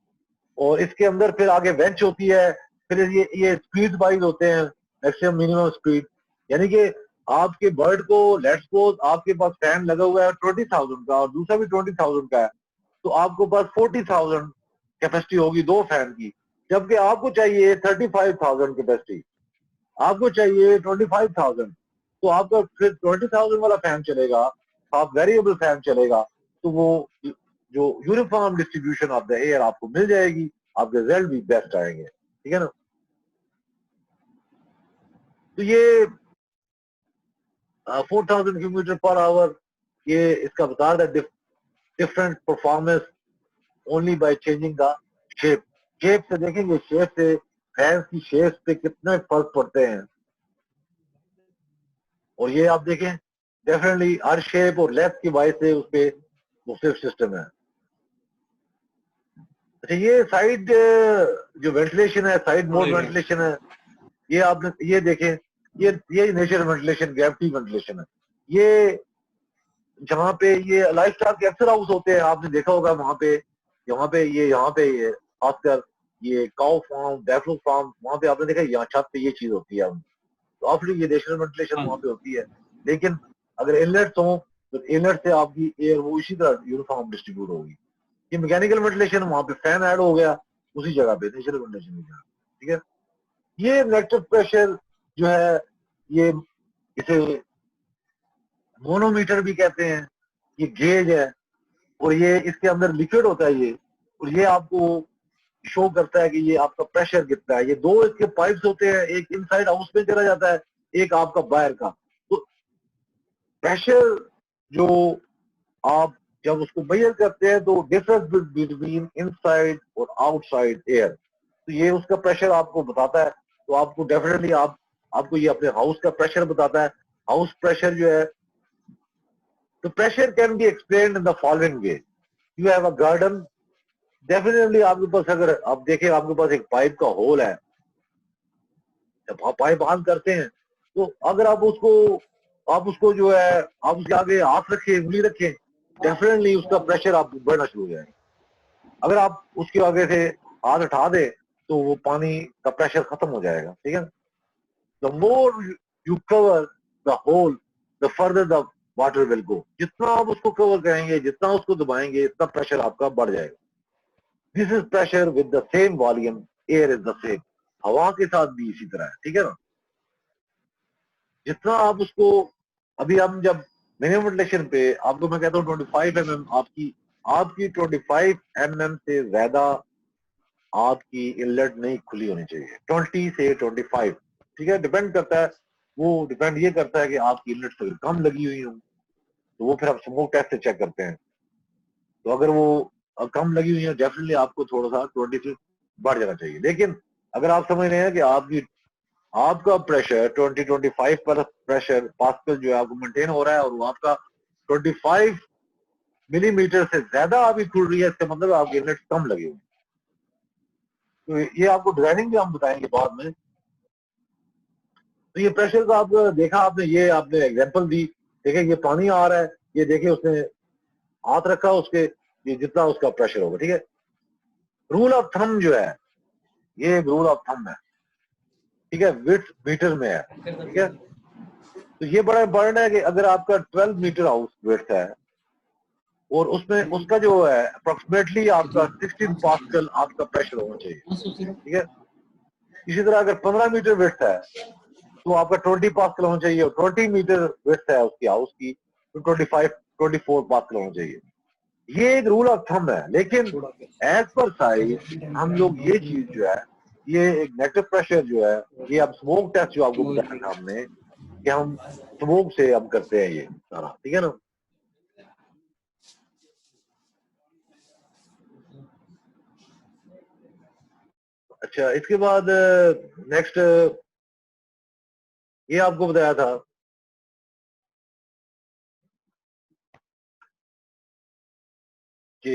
और इसके अंदर फिर आगे वेंच होती है, फिर ये स्पीड वाइज होते हैं, मैक्सिमम मिनिमम स्पीड, यानी कि आपके बर्ड को लेट्स सपोज आपके पास फैन लगा हुआ है 20,000 का और दूसरा भी 20,000 का है, तो आपको पास 40,000 कैपेसिटी होगी दो फैन की, जबकि आपको चाहिए 35,000 कैपेसिटी, आपको चाहिए 25,000, तो आपका फिर 20,000 वाला फैन चलेगा, आप वेरिएबल फैन चलेगा, तो वो जो uniform distribution of the air आपको मिल जाएगी, आपके रिजल्ट भी बेस्ट आएंगे, ठीक है ना। तो ये 4,000 किलोमीटर पर आवर, ये इसका बता रहा है different performance only by changing the shape. Shape से देखेंगे, शेप से फैंस की शेप पे कितने फर्क पड़ते हैं, और ये आप देखें डेफिनेटली हर शेप और लेंथ की वजह से उस पे मुख्तलिफ सिस्टम है। अच्छा, ये साइड जो वेंटिलेशन है, साइड मोड वेंटिलेशन है, ये आपने ये देखें, ये नेचुरल वेंटिलेशन, ग्रेविटी वेंटिलेशन है। ये जहाँ पे ये लाइफ स्टाइल के अक्सर हाउस होते हैं, आपने देखा होगा वहां पे, यहाँ पे ये खासकर ये काउ फार्म, बैफलो फार्म, वहां पे आपने देखा यहाँ छत पे ये चीज होती है, तो ऑब्वियसली ये नेचुरल वेंटिलेशन वहां पे होती है। लेकिन अगर इनलेट्स हो तो इनलेट से आपकी एयर वो इसी तरह यूनिफॉर्म डिस्ट्रीब्यूट होगी। ये मैकेनिकल वेंटिलेशन, वहां पे फैन ऐड हो गया उसी जगह पे नेचुरल वेंटिलेशन की जगह, ठीक है। ये नेगेटिव प्रेशर जो है, ये इसे मोनोमीटर भी कहते हैं, ये गेज है, और ये इसके अंदर लिक्विड होता है ये, और ये आपको शो करता है कि ये आपका प्रेशर कितना है। ये दो इसके पाइप्स होते हैं, एक इनसाइड हाउस में चला जाता है, एक आपका बाहर का। तो प्रेशर जो आप जब उसको मेजर करते हैं तो डिफरेंस बिटवीन इनसाइड और आउटसाइड एयर, तो ये उसका प्रेशर आपको बताता है। तो आपको डेफिनेटली आपको ये अपने हाउस का प्रेशर बताता है। हाउस प्रेशर जो है, तो pressure can be explained in the following way. You have a garden, definitely आपके पास, अगर आप देखें आपके पास एक पाइप का होल है, जब आप पाइप ऑन करते हैं तो अगर आप उसको जो है आप उसके आगे हाथ रखें, उंगली रखें, डेफिनेटली उसका प्रेशर आपको बढ़ना शुरू हो जाएगा। अगर आप उसके आगे से हाथ उठा दें तो वो पानी का प्रेशर खत्म हो जाएगा, ठीक है। The more you cover the hole the further the water will go. जितना आप उसको कवर करेंगे, जितना उसको दबाएंगे, इतना प्रेशर आपका बढ़ जाएगा। This is pressure with the same volume, air is the same. हवा के साथ भी इसी तरह है, ठीक है ना। जितना आप उसको, अभी हम जब मिनिमम वेंटिलेशन पे आपको मैं कहता हूँ 25 mm, आपकी 25 mm से ज्यादा आपकी इनलेट नहीं खुली होनी चाहिए, 20 से 25, ठीक है। डिपेंड करता है, वो डिपेंड ये करता है कि आपकी इनलेट अगर कम लगी हुई हो तो वो फिर आप स्मोक टेस्ट से चेक करते हैं। तो अगर वो कम लगी हुई है, डेफिनेटली आपको थोड़ा सा 20 से बढ़ जाना चाहिए। लेकिन अगर आप समझ रहे हैं कि आपका प्रेशर 20-25 पर प्रेशर पास्कल जो है आपको मेंटेन हो रहा है, और वो आपका 25 मिलीमीटर से ज्यादा अभी खुल रही है, इसका मतलब आपकी इनलेट कम लगी हुई। तो ये आपको डिजाइनिंग भी हम बताएंगे बाद में। तो ये प्रेशर का आप देखा आपने, ये आपने एग्जांपल दी, देखें ये पानी आ रहा है, ये देखिए उसने हाथ रखा उसके, ये जितना उसका प्रेशर होगा, ठीक है। रूल ऑफ थंब जो है, ये रूल ऑफ थंब है, ठीक है, विड्थ मीटर में है, ठीक है। तो ये बड़ा इंपॉर्टेंट है कि अगर आपका 12 मीटर हाउस विड्थ है और उसमें उसका जो है अप्रोक्सीमेटली आपका 16 पास्कल आपका प्रेशर होना चाहिए, ठीक है। इसी तरह अगर 15 मीटर विड्थ है तो आपका 20 पास्कल होना चाहिए, 20 मीटर विड्थ है उसकी हाउस की, तो 24 पास्कल होना चाहिए। ये एक रूल ऑफ थंब है, लेकिन एज पर साइज हम लोग ये चीज जो है, ये एक नेगेटिव प्रेशर जो है, ये अब स्मोक टेस्ट जो आपको बताया था हमने कि हम स्मोक से हम करते हैं ये सारा, ठीक है ना। अच्छा, इसके बाद नेक्स्ट ये आपको बताया था कि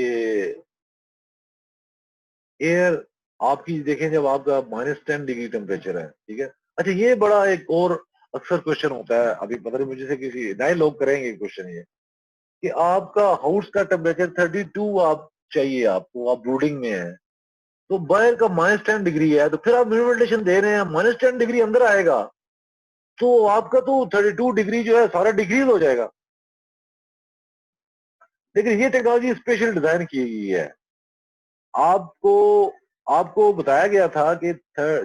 एयर आपकी देखें जब आपका -10 डिग्री टेम्परेचर है, ठीक है। अच्छा, ये बड़ा एक और अक्सर क्वेश्चन होता है, अभी पता नहीं मुझे से किसी नए लोग करेंगे क्वेश्चन ये कि आपका हाउस का टेम्परेचर 32 आप चाहिए, आपको आप ब्रूडिंग में है, तो बाहर का -10 डिग्री है, तो फिर आप वेंटिलेशन दे रहे हैं, -10 डिग्री अंदर आएगा तो आपका तो 32 डिग्री जो है सारा डिक्रीज हो जाएगा। लेकिन ये टेक्नोलॉजी स्पेशल डिजाइन की गई है। आपको आपको बताया गया था कि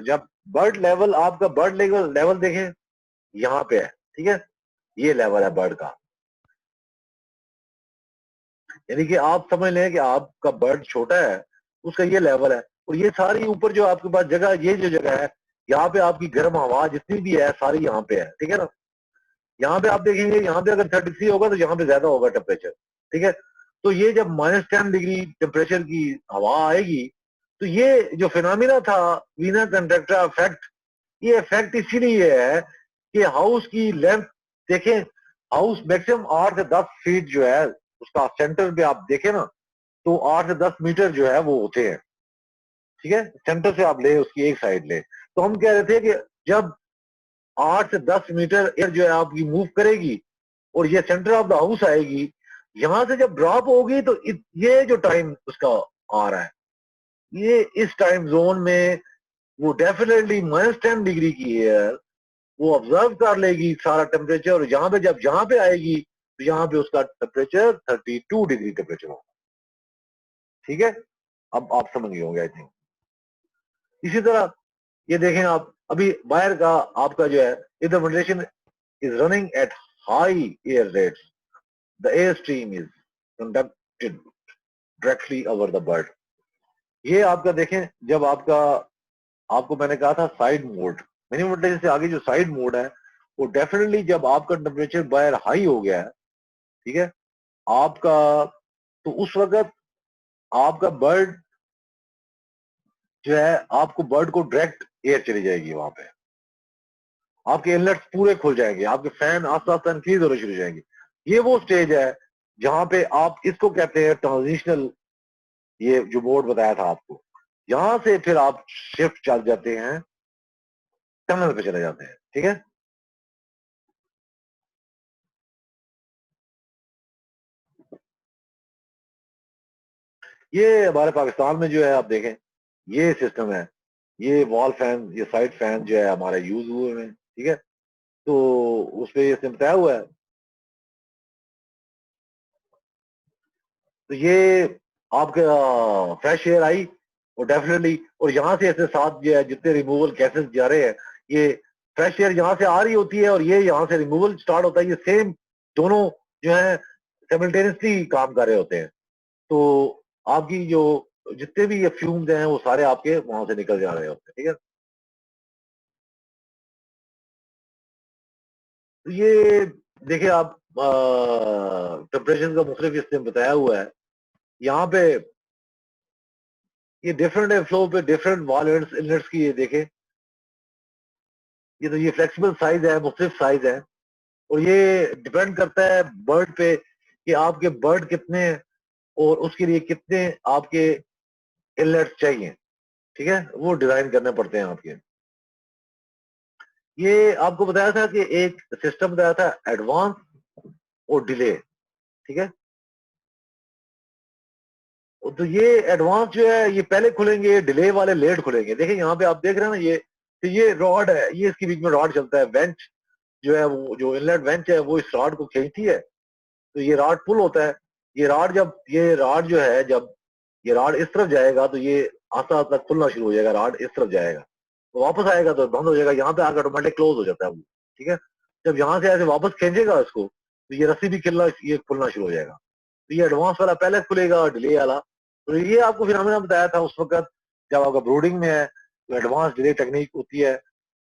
जब बर्ड लेवल, आपका बर्ड लेवल देखें यहाँ पे है, ठीक है, ये लेवल है बर्ड का, यानी कि आप समझ लें कि आपका बर्ड छोटा है, उसका ये लेवल है, और ये सारी ऊपर जो आपके पास जगह, ये जो जगह है यहाँ पे आपकी गर्म हवा जितनी भी है सारी यहाँ पे है, ठीक है ना। यहाँ पे आप देखेंगे, यहाँ पे अगर 33 होगा तो यहाँ पे ज्यादा होगा टेम्परेचर, ठीक है। तो ये जब -10 डिग्री टेम्परेचर की हवा आएगी, तो ये जो फिनोमिना था वीनर कंडक्टर इफेक्ट, ये इफेक्ट इसीलिए है कि हाउस की लेंथ देखें, हाउस मैक्सिमम 8 से 10 फीट जो है उसका सेंटर पे आप देखें ना, तो 8 से 10 मीटर जो है वो होते हैं, ठीक है। सेंटर से आप ले उसकी एक साइड ले, तो हम कह रहे थे कि जब 8 से 10 मीटर एयर जो है आपकी मूव करेगी और ये सेंटर ऑफ द हाउस आएगी, यहां से जब ड्रॉप होगी तो ये जो टाइम उसका आ रहा है, ये इस टाइम जोन में वो डेफिनेटली -10 डिग्री की एयर वो ऑब्जर्व कर लेगी सारा टेम्परेचर, और यहाँ पे जब यहाँ पे आएगी तो यहाँ पे उसका टेम्परेचर 32 डिग्री टेम्परेचर होगा, ठीक है। अब आप समझ गए होंगे आई थिंक। इसी तरह ये देखें आप, अभी बाहर का आपका जो है, if the ventilation is running at high air rates, the air stream is conducted directly over the bird. ये आपका देखें, जब आपका, आपको मैंने कहा था साइड मोड, मिनिमम वेंटिलेशन से आगे जो साइड मोड है वो डेफिनेटली जब आपका टेम्परेचर बाहर हाई हो गया है, ठीक है, आपका, तो उस वक्त आपका बर्ड जो है, आपको बर्ड को डायरेक्ट एयर चली जाएगी, वहां पे आपके इनलेट्स पूरे खुल जाएंगे, आपके फैन आस्ता आस्ता इंक्रीज होने शुरू हो जाएंगे। ये वो स्टेज है जहां पे आप, इसको कहते हैं ट्रांजिशनल, ये जो मोड बताया था आपको, यहां से फिर आप शिफ्ट चल जाते हैं, टनल पे चले जाते हैं, ठीक है। ये हमारे पाकिस्तान में जो है आप देखें, ये सिस्टम है, ये वॉल फैन, ये साइड फैन जो है हमारे यूज हुए हैं, ठीक है। तो उस पर ये बताया हुआ है, तो ये आपका फ्रेश एयर आई और डेफिनेटली, और यहाँ से ऐसे साथ जो है जितने रिमूवल गैसेस जा रहे हैं, ये फ्रेश एयर यहाँ से आ रही होती है और ये यहाँ से रिमूवल स्टार्ट होता है, ये सेम दोनों जो है साइमल्टेनियसली काम कर रहे होते हैं। तो आपकी जो जितने भी ये फ्यूम्स हैं वो सारे आपके वहां से निकल जा रहे होते हैं, ठीक है। तो ये देखिए आप, टेम्परेचर का मुख्तलिफ इसने बताया हुआ है यहाँ पे, ये डिफरेंट है फ्लो पे, डिफरेंट वॉल इनलेट्स की ये देखें, ये तो ये फ्लेक्सिबल साइज है, मुख्तलिफ साइज है, और ये डिपेंड करता है बर्ड पे कि आपके बर्ड कितने हैं और उसके लिए कितने आपके इनलेट्स चाहिए, ठीक है, वो डिजाइन करने पड़ते हैं आपके। ये आपको बताया था कि एक सिस्टम बताया था एडवांस और डिले, ठीक है। तो ये एडवांस जो है ये पहले खुलेंगे, डिले वाले लेट खुलेंगे। देखिए यहाँ पे आप देख रहे हैं ना, ये तो ये रॉड है, ये इसके बीच में रॉड चलता है, वेंच जो है वो जो इनलेट वेंच है वो इस रॉड को खींचती है, तो ये रॉड पुल होता है। ये रॉड जब, ये रॉड जो है जब ये रॉड इस तरफ जाएगा तो ये आस्ता आस्ता खुलना शुरू हो जाएगा, रॉड इस तरफ जाएगा तो वापस आएगा तो बंद हो जाएगा, यहाँ पे आकर ऑटोमेटिक क्लोज हो जाता है वो, ठीक है। जब यहाँ से ऐसे वापस खींचेगा इसको तो ये रस्सी भी ये खुलना शुरू हो जाएगा। तो ये एडवांस वाला पहले खुलेगा, डिले वाला। तो ये आपको फिनोमेना बताया था उस वक्त जब आपका ब्रूडिंग में है, तो एडवांस डिले टेक्निक होती है।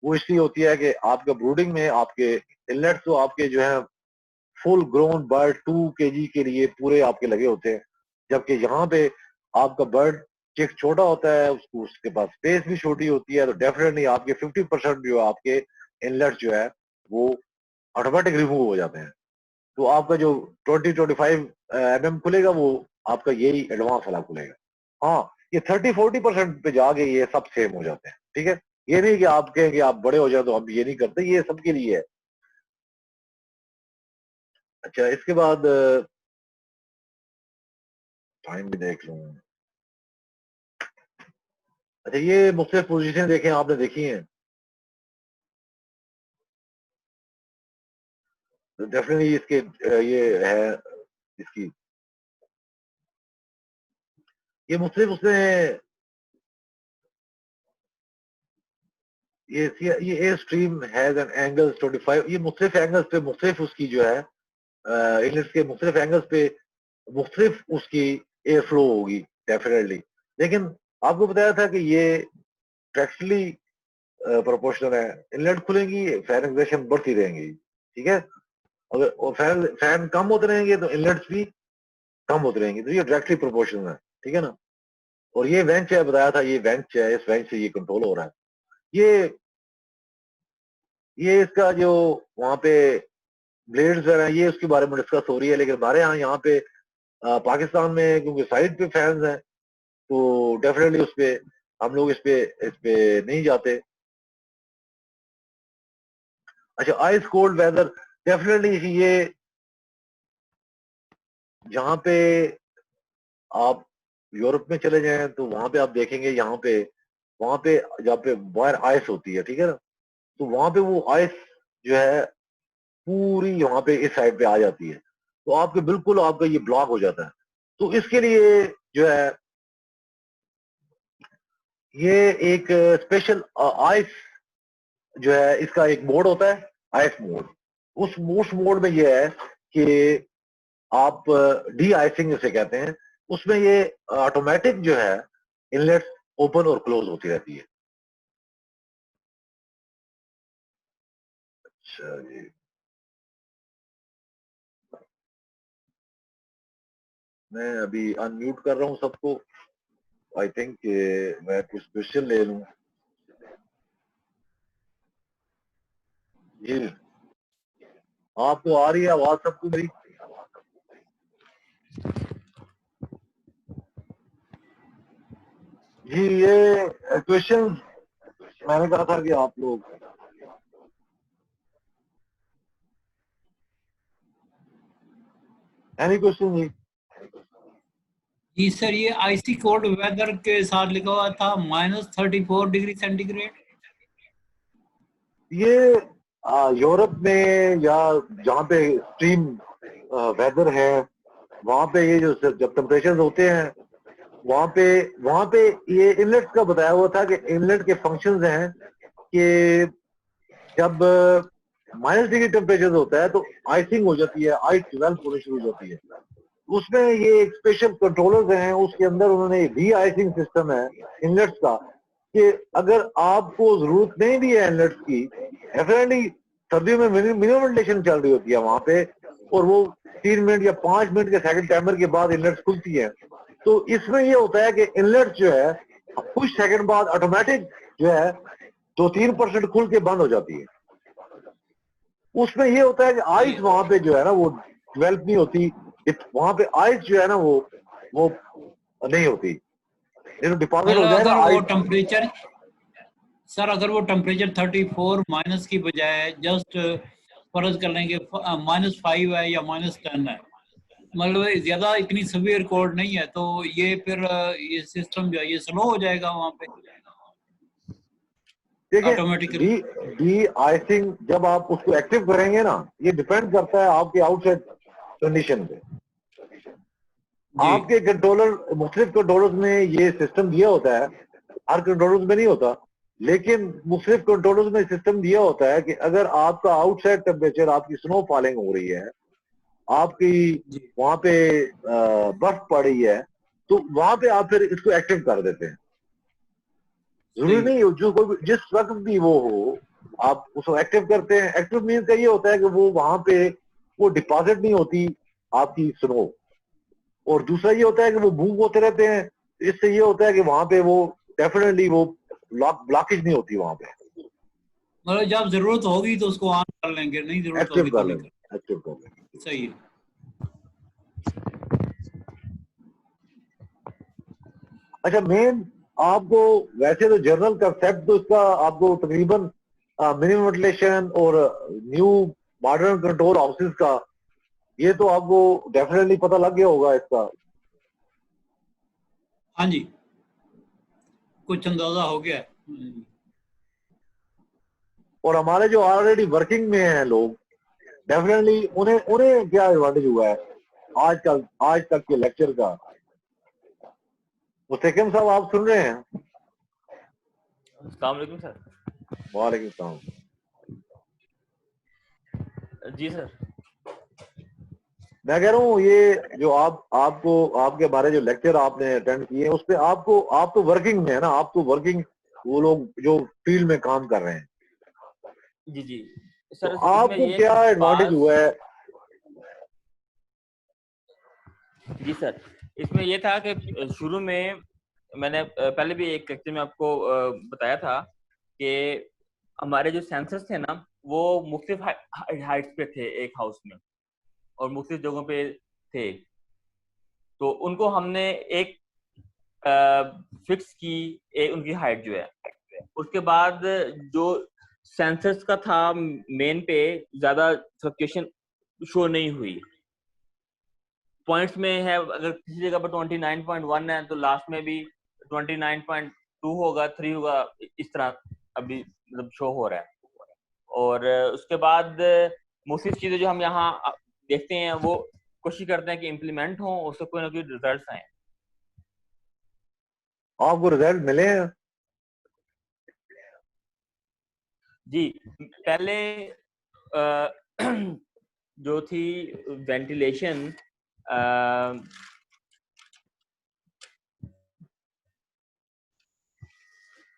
वो इसलिए होती है कि आपका ब्रूडिंग में आपके इनलेट्स तो आपके जो है फुल ग्रोन बर्ड 2 kg के लिए पूरे आपके लगे होते हैं, जबकि यहाँ पे आपका बर्ड चिक छोटा होता है, उसको उसके पास स्पेस भी छोटी होती है, तो डेफिनेटली आपके 50% जो आपके इनलेट जो है वो ऑटोमेटिक रिमूव हो जाते हैं। तो आपका जो 20-25 mm खुलेगा वो आपका यही एडवांस वाला खुलेगा। हाँ, ये 30-40% पे जाके ये सब सेम हो जाते हैं, ठीक है। ये नहीं कि आप कहें कि आप बड़े हो जाए तो हम ये नहीं करते, ये सबके लिए है। अच्छा, इसके बाद टाइम भी देख लूं। अच्छा, ये मुख्तलिफ पोजीशन देखें, आपने देखी हैं, तो डेफिनेटली इसके ये है इसकी ये मुख्तलिफ उसने ये a stream has an angles 25, ये मुख्तलिफ एंगल्स पे मुख्तलिफ उसकी जो है इनलेट्स के मुख्तलिफ एंगल्स पे मुख्तलिफ उसकी एयर फ्लो होगी डेफिनेटली। लेकिन आपको बताया था कि ये डायरेक्टली प्रोपोर्शनल है, इनलेट खुलेंगी फैन एक्सप्रेशन बढ़ती रहेंगी, ठीक है। अगर फैन कम होते रहेंगे तो इनलेट्स भी कम होते रहेंगे, तो ये डायरेक्टली प्रोपोर्शनल है, ठीक है ना। और ये वेंच है, बताया था ये वेंच है, इस वेंच से ये कंट्रोल हो रहा है। ये इसका जो वहां पे ब्लेड्स है ये उसके बारे में डिस्कस हो रही है, लेकिन हमारे यहाँ पे पाकिस्तान में क्योंकि साइड पे फैंस हैं तो डेफिनेटली उस पे हम लोग इस पे नहीं जाते। अच्छा, आइस कोल्ड वेदर, डेफिनेटली ये जहाँ पे आप यूरोप में चले जाएं तो वहां पे आप देखेंगे, वहां पे जहाँ पे बाहर आइस होती है, ठीक है ना, तो वहां पे वो आइस जो है पूरी वहां पे इस साइड पे आ जाती है, तो आपके बिल्कुल आपका ये ब्लॉक हो जाता है। तो इसके लिए जो है ये एक स्पेशल आइस जो है इसका एक मोड होता है, आइस मोड। उस मोड में ये है कि आप डी आइसिंग जिसे कहते हैं, उसमें ये ऑटोमेटिक जो है इनलेट्स ओपन और क्लोज होती रहती है। अच्छा जी, मैं अभी अनम्यूट कर रहा हूँ सबको। आई थिंक मैं कुछ क्वेश्चन ले लूं। जी, आपको आ रही है आवाज सबको मेरी? जी, ये क्वेश्चन मैंने कहा था कि आप लोग एनी क्वेश्चन जी? जी सर, ये आईसी कोल्ड वेदर के साथ लिखा हुआ था -34 डिग्री सेंटीग्रेड। ये यूरोप में या जहाँ पे एक्सट्रीम वेदर है वहां पे ये जो जब टेम्परेचर होते हैं वहां पे ये इनलेट का बताया हुआ था कि इनलेट के फंक्शंस हैं कि जब -डिग्री टेम्परेचर होता है तो आइसिंग हो जाती है, आइस डेवलप होनी शुरू हो जाती है। उसमें ये एक स्पेशल कंट्रोलर्स हैं, उसके अंदर उन्होंने डी आइसिंग सिस्टम है इनलेट्स का, कि अगर आपको जरूरत नहीं भी है इनलेट्स की, डेफिनेटली सर्दियों में मिनिमम वेंटिलेशन चल रही होती है वहां पे, और वो 3 मिनट या 5 मिनट के सेकंड टाइमर के बाद इनलेट्स खुलती है। तो इसमें ये होता है कि इनलेट जो है कुछ सेकंड बाद ऑटोमेटिक जो है 2-3% खुल के बंद हो जाती है। उसमें ये होता है कि आइस वहां पे जो है ना वो डेवलप नहीं होती, वहां पे आइस जो है ना वो नहीं होती, डिपॉजिट हो मतलब जाएगा अगर वो आइस। टेम्परेचर, सर अगर वो टेम्परेचर 34 माइनस की बजाय जस्ट फर्ज कर लेंगे -5 है या -10 है, मतलब ज्यादा इतनी सवियर कोल्ड नहीं है, तो ये फिर ये सिस्टम जो है ये स्लो हो जाएगा वहां पे देखिए, ऑटोमेटिकली। डी डी आइसिंग जब आप उसको एक्टिव करेंगे ना, ये डिपेंड करता है आपके आउटसाइड कंडीशन पे। जी आपके कंट्रोलर मुख्तलिफ कंट्रोलर्स में ये सिस्टम दिया होता है, हर कंट्रोलर्स में नहीं होता, लेकिन मुख्तलिफ कंट्रोलर्स में सिस्टम दिया होता है कि अगर आपका आउटसाइड टेम्परेचर, आपकी स्नो फॉलिंग हो रही है, आपकी वहां पे बर्फ पड़ रही है, तो वहां पे आप फिर इसको एक्टिव कर देते हैं। जरूरी नहीं हो जो कोई जिस वक्त भी वो हो आप उसको एक्टिव करते हैं। एक्टिव मीन का ये होता है कि वो वहां पे वो डिपॉजिट नहीं होती आपकी स्नो, और दूसरा ये होता है कि वो मूव होते रहते हैं। इससे ये होता है कि वहां पे वो डेफिनेटली वो ब्लॉकेज नहीं होती वहां पे। मतलब जब जरूरत होगी तो उसको ऑन कर लेंगे, नहीं जरूरत एक्टिव होगी कर तो नहीं लेंगे, एक्टिव कर लेंगे। सही है। अच्छा, मेन आपको वैसे तो जनरल कंसेप्ट तो इसका आपको तकरीबन मिनिमम वेंटिलेशन और न्यू मॉडर्न कंट्रोल हाउसेस का ये तो आपको डेफिनेटली पता लग गया होगा इसका। हाँ जी, कुछ अंदाजा हो गया है। और हमारे जो ऑलरेडी वर्किंग में हैं लोग, डेफिनेटली उन्हें उन्हें क्या एडवांटेज हुआ है आज तक के लेक्चर का। मुस्तकिम साहब आप सुन रहे हैं? अस्सलाम वालेकुम सर। वालेकुम सलाम। जी सर। मैं कह रहा हूँ ये जो आपको आपके बारे जो लेक्चर आपने अटेंड किए हैं उस पे आपको, आप तो वर्किंग में है ना, आप तो वर्किंग वो लोग जो फील्ड में काम कर रहे हैं, जी जी तो सर, इसमें आपको ये क्या एडवांटेज हुआ है? जी सर, इसमें ये था कि शुरू में मैंने पहले भी एक लेक्चर में आपको बताया था कि हमारे जो सेंसर्स थे ना वो मुख्तलिफ हाइट्स पे थे एक हाउस में और मुख्तलिफ जगहों पे थे, तो उनको हमने एक फिक्स की उनकी हाइट जो है। उसके बाद जो सेंसर्स का था मेन पे ज्यादा फ्लक्चुएशन शो नहीं हुई। पॉइंट्स में है अगर किसी जगह पर 29.1 है तो लास्ट में भी 29.2 होगा, 3 होगा, इस तरह अभी मतलब शो हो रहा है। और उसके बाद मुख्तलिफ चीजें जो हम यहाँ देखते हैं वो कोशिश करते हैं कि इम्प्लीमेंट हो, उससे कोई ना कोई रिजल्ट आए। आपको रिजल्ट मिले हैं? जी, पहले जो थी वेंटिलेशन,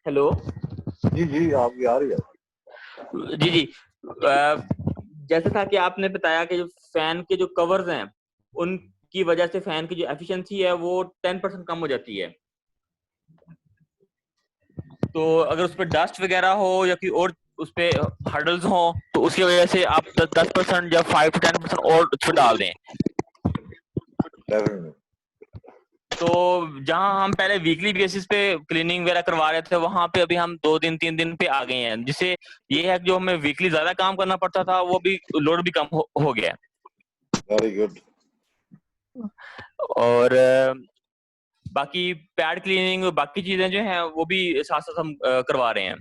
हेलो जी जी, आपकी आ रही है। जी जी, जैसे था कि आपने बताया कि जो फैन के जो कवर्स हैं उनकी वजह से फैन की जो एफिशिएंसी है वो 10% कम हो जाती है। तो अगर उस पर डस्ट वगैरह हो या कोई और उस पे हर्डल्स हो तो उसकी वजह से आप 10% या 5 to 10% और उस पर डाल दें। डेफिनेटली। तो जहां हम पहले वीकली बेसिस पे क्लीनिंग वगैरह करवा रहे थे वहां पे अभी हम 2 दिन 3 दिन पे आ गए हैं, जिससे ये है कि जो हमें वीकली ज्यादा काम करना पड़ता था वो भी लोड भी कम हो गया। Very good. और बाकी पैड क्लीनिंग बाकी चीजें जो हैं वो भी साथ साथ हम करवा रहे हैं।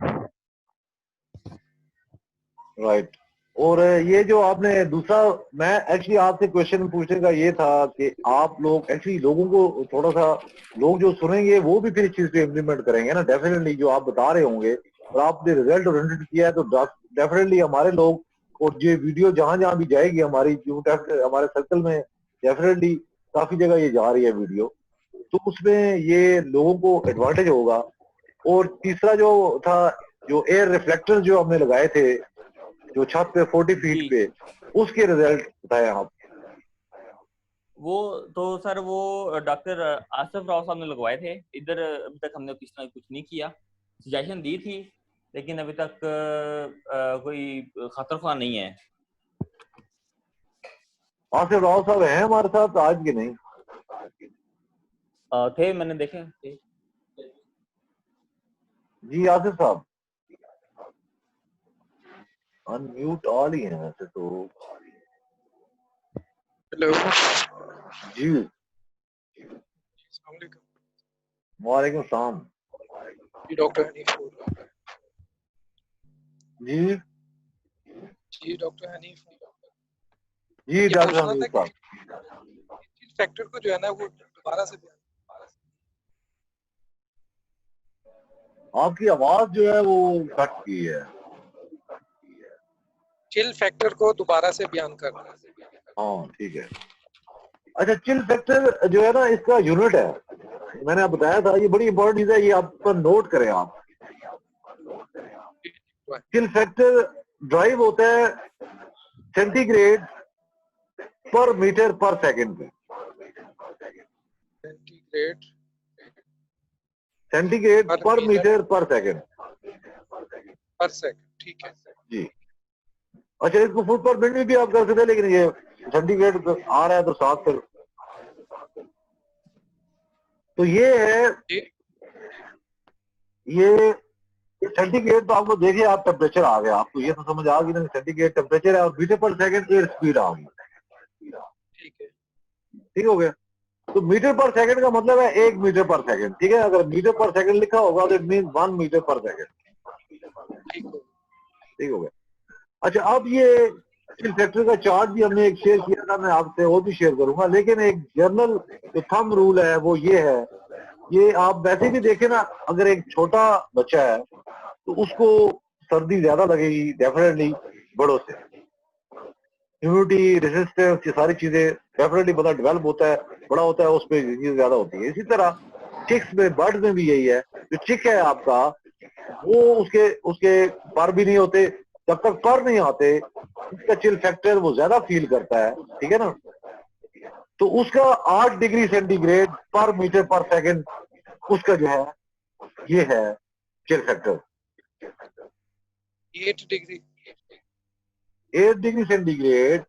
राइट। और ये जो आपने दूसरा, मैं एक्चुअली आपसे क्वेश्चन पूछने का ये था कि आप लोग एक्चुअली लोगों को थोड़ा सा, लोग जो सुनेंगे वो भी फिर इस चीज पे इम्प्लीमेंट करेंगे ना डेफिनेटली, जो आप बता रहे होंगे और आपने रिजल्ट ओरिएंटेड किया है तो डेफिनेटली हमारे लोग, और ये वीडियो जहां जहां भी जाएगी हमारी जो हमारे सर्कल में डेफिनेटली काफी जगह ये जा रही है वीडियो, तो उसमें ये लोगों को एडवांटेज होगा। और तीसरा जो था, जो एयर रिफ्लेक्टर जो हमने लगाए थे जो छत पे 40 फीट जी, पे, उसके रिजल्ट बताए आप। वो तो सर वो डॉक्टर आसिफ राव साहब ने लगवाए थे इधर। अभी तक हमने कुछ नहीं किया, सजेशन दी थी लेकिन अभी तक कोई खतर खुदा नहीं है। आसिफ राव साहब हैं हमारे साथ आज के? नहीं थे, मैंने देखे थे। जी, आसिफ साहब अनम्यूट ऑल ही हैं वैसे तो। हेलो जी, वालेकुम सलाम। डॉक्टर हनीफ। जी जी डॉक्टर हनीफ, जी, ये डॉक्टर पूछना था हमीद कि साहब। इस फैक्टर को जो है ना वो दोबारा से आपकी आवाज जो है वो कट की है। चिल फैक्टर को दोबारा से बयान करना। हाँ ठीक है। अच्छा, चिल फैक्टर जो है ना, इसका यूनिट है, मैंने आप बताया था, ये बड़ी इंपॉर्टेंट चीज है, ये आप पर नोट करें आप। चिल फैक्टर ड्राइव होता है सेंटीग्रेड पर मीटर पर सेकंड पे। सेंटीग्रेड पर मीटर पर सेकंड पर सेकंड, ठीक है जी। अच्छा, इसको फुट पर मिनट में भी आप कर सकते हैं, लेकिन ये सेंटीग्रेड आ रहा है तो 7 पर। तो ये है, ये सेंटीग्रेड तो आपको देखिए, आप टेम्परेचर आ गया, आपको ये तो समझ आ गई ना, सेंटीग्रेड टेम्परेचर है और मीटर पर सेकंड एयर स्पीड आ गई। ठीक है, ठीक हो गया। तो मीटर पर सेकंड का मतलब है 1 मीटर पर सेकंड, ठीक है। अगर मीटर पर सेकंड लिखा होगा तो इट मीन 1 मीटर पर सेकंड। ठीक हो गया। अच्छा, अब ये चिल फैक्टर का चार्ट भी हमने एक शेयर किया था, मैं आपसे वो भी शेयर करूंगा, लेकिन एक जर्नल जो थंब रूल है वो ये है, ये आप वैसे भी देखें ना, अगर एक छोटा बच्चा है तो उसको सर्दी ज्यादा लगेगी डेफिनेटली बड़ों से। इम्यूनिटी, रेजिस्टेंस, ये सारी चीजें डेफिनेटली बंदा डेवलप होता है, बड़ा होता है, उस पर चीजें ज्यादा होती है। इसी तरह चिक्स में, बर्ड में भी यही है। जो चिक है आपका, वो उसके पर भी नहीं होते, जब तक पर नहीं आते उसका चिल फैक्टर वो ज्यादा फील करता है, ठीक है ना। तो उसका 8 डिग्री सेंटीग्रेड पर मीटर पर सेकंड उसका जो है ये है chill factor. 8 degree 8 degree centigrade,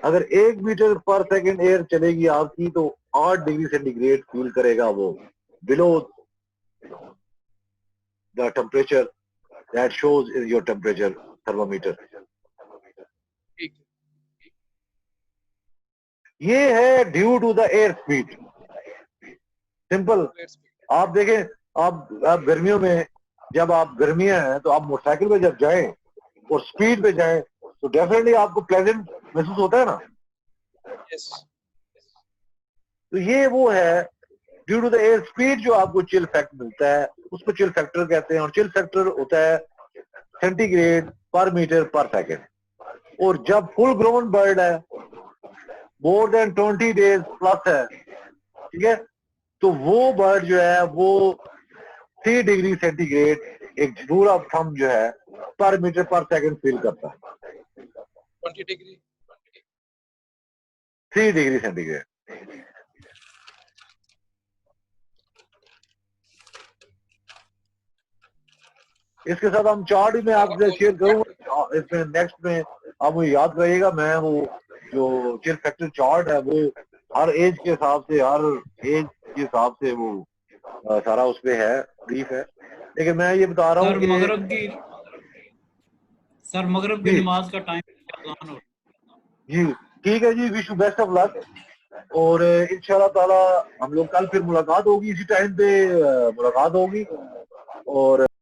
अगर 1 मीटर पर सेकंड एयर चलेगी आपकी तो 8 डिग्री सेंटीग्रेड फील करेगा वो, below the temperature that shows is your temperature thermometer. ये है due to the air speed. Simple. आप देखें, आप गर्मियों में, जब आप गर्मियां हैं तो आप मोटरसाइकिल पे जब जाएं और स्पीड पे जाएं तो डेफिनेटली आपको प्लेजेंट महसूस होता है ना। यस, तो ये वो है due to the air speed जो आपको चिल फैक्टर मिलता है, उसको चिल फैक्टर कहते हैं। और चिल फैक्टर होता है सेंटीग्रेड पर मीटर पर सेकंड। और जब फुल ग्रोन बर्ड है, मोर देन 20 डेज प्लस है, ठीक है, तो वो बर्ड जो है वो 3 डिग्री सेंटीग्रेड एक रूल ऑफ थंब जो है पर मीटर पर सेकंड फील करता है। 20 डिग्री 3 डिग्री सेंटीग्रेड। इसके साथ हम चार्ट ही मैं आपसे शेयर करूंगा, इसमें नेक्स्ट में आप मुझे याद करिएगा, मैं वो जो चिल फैक्टर चार्ट है वो हर एज के हिसाब से, हर एज के हिसाब से वो सारा उसपे है, ब्रीफ है। लेकिन मैं ये बता रहा हूँ कि मगरब की नमाज का टाइम हो जी, ठीक है जी, wish you best of luck. और इंशाल्लाह ताला हम लोग कल फिर मुलाकात होगी, इसी टाइम पे मुलाकात होगी। और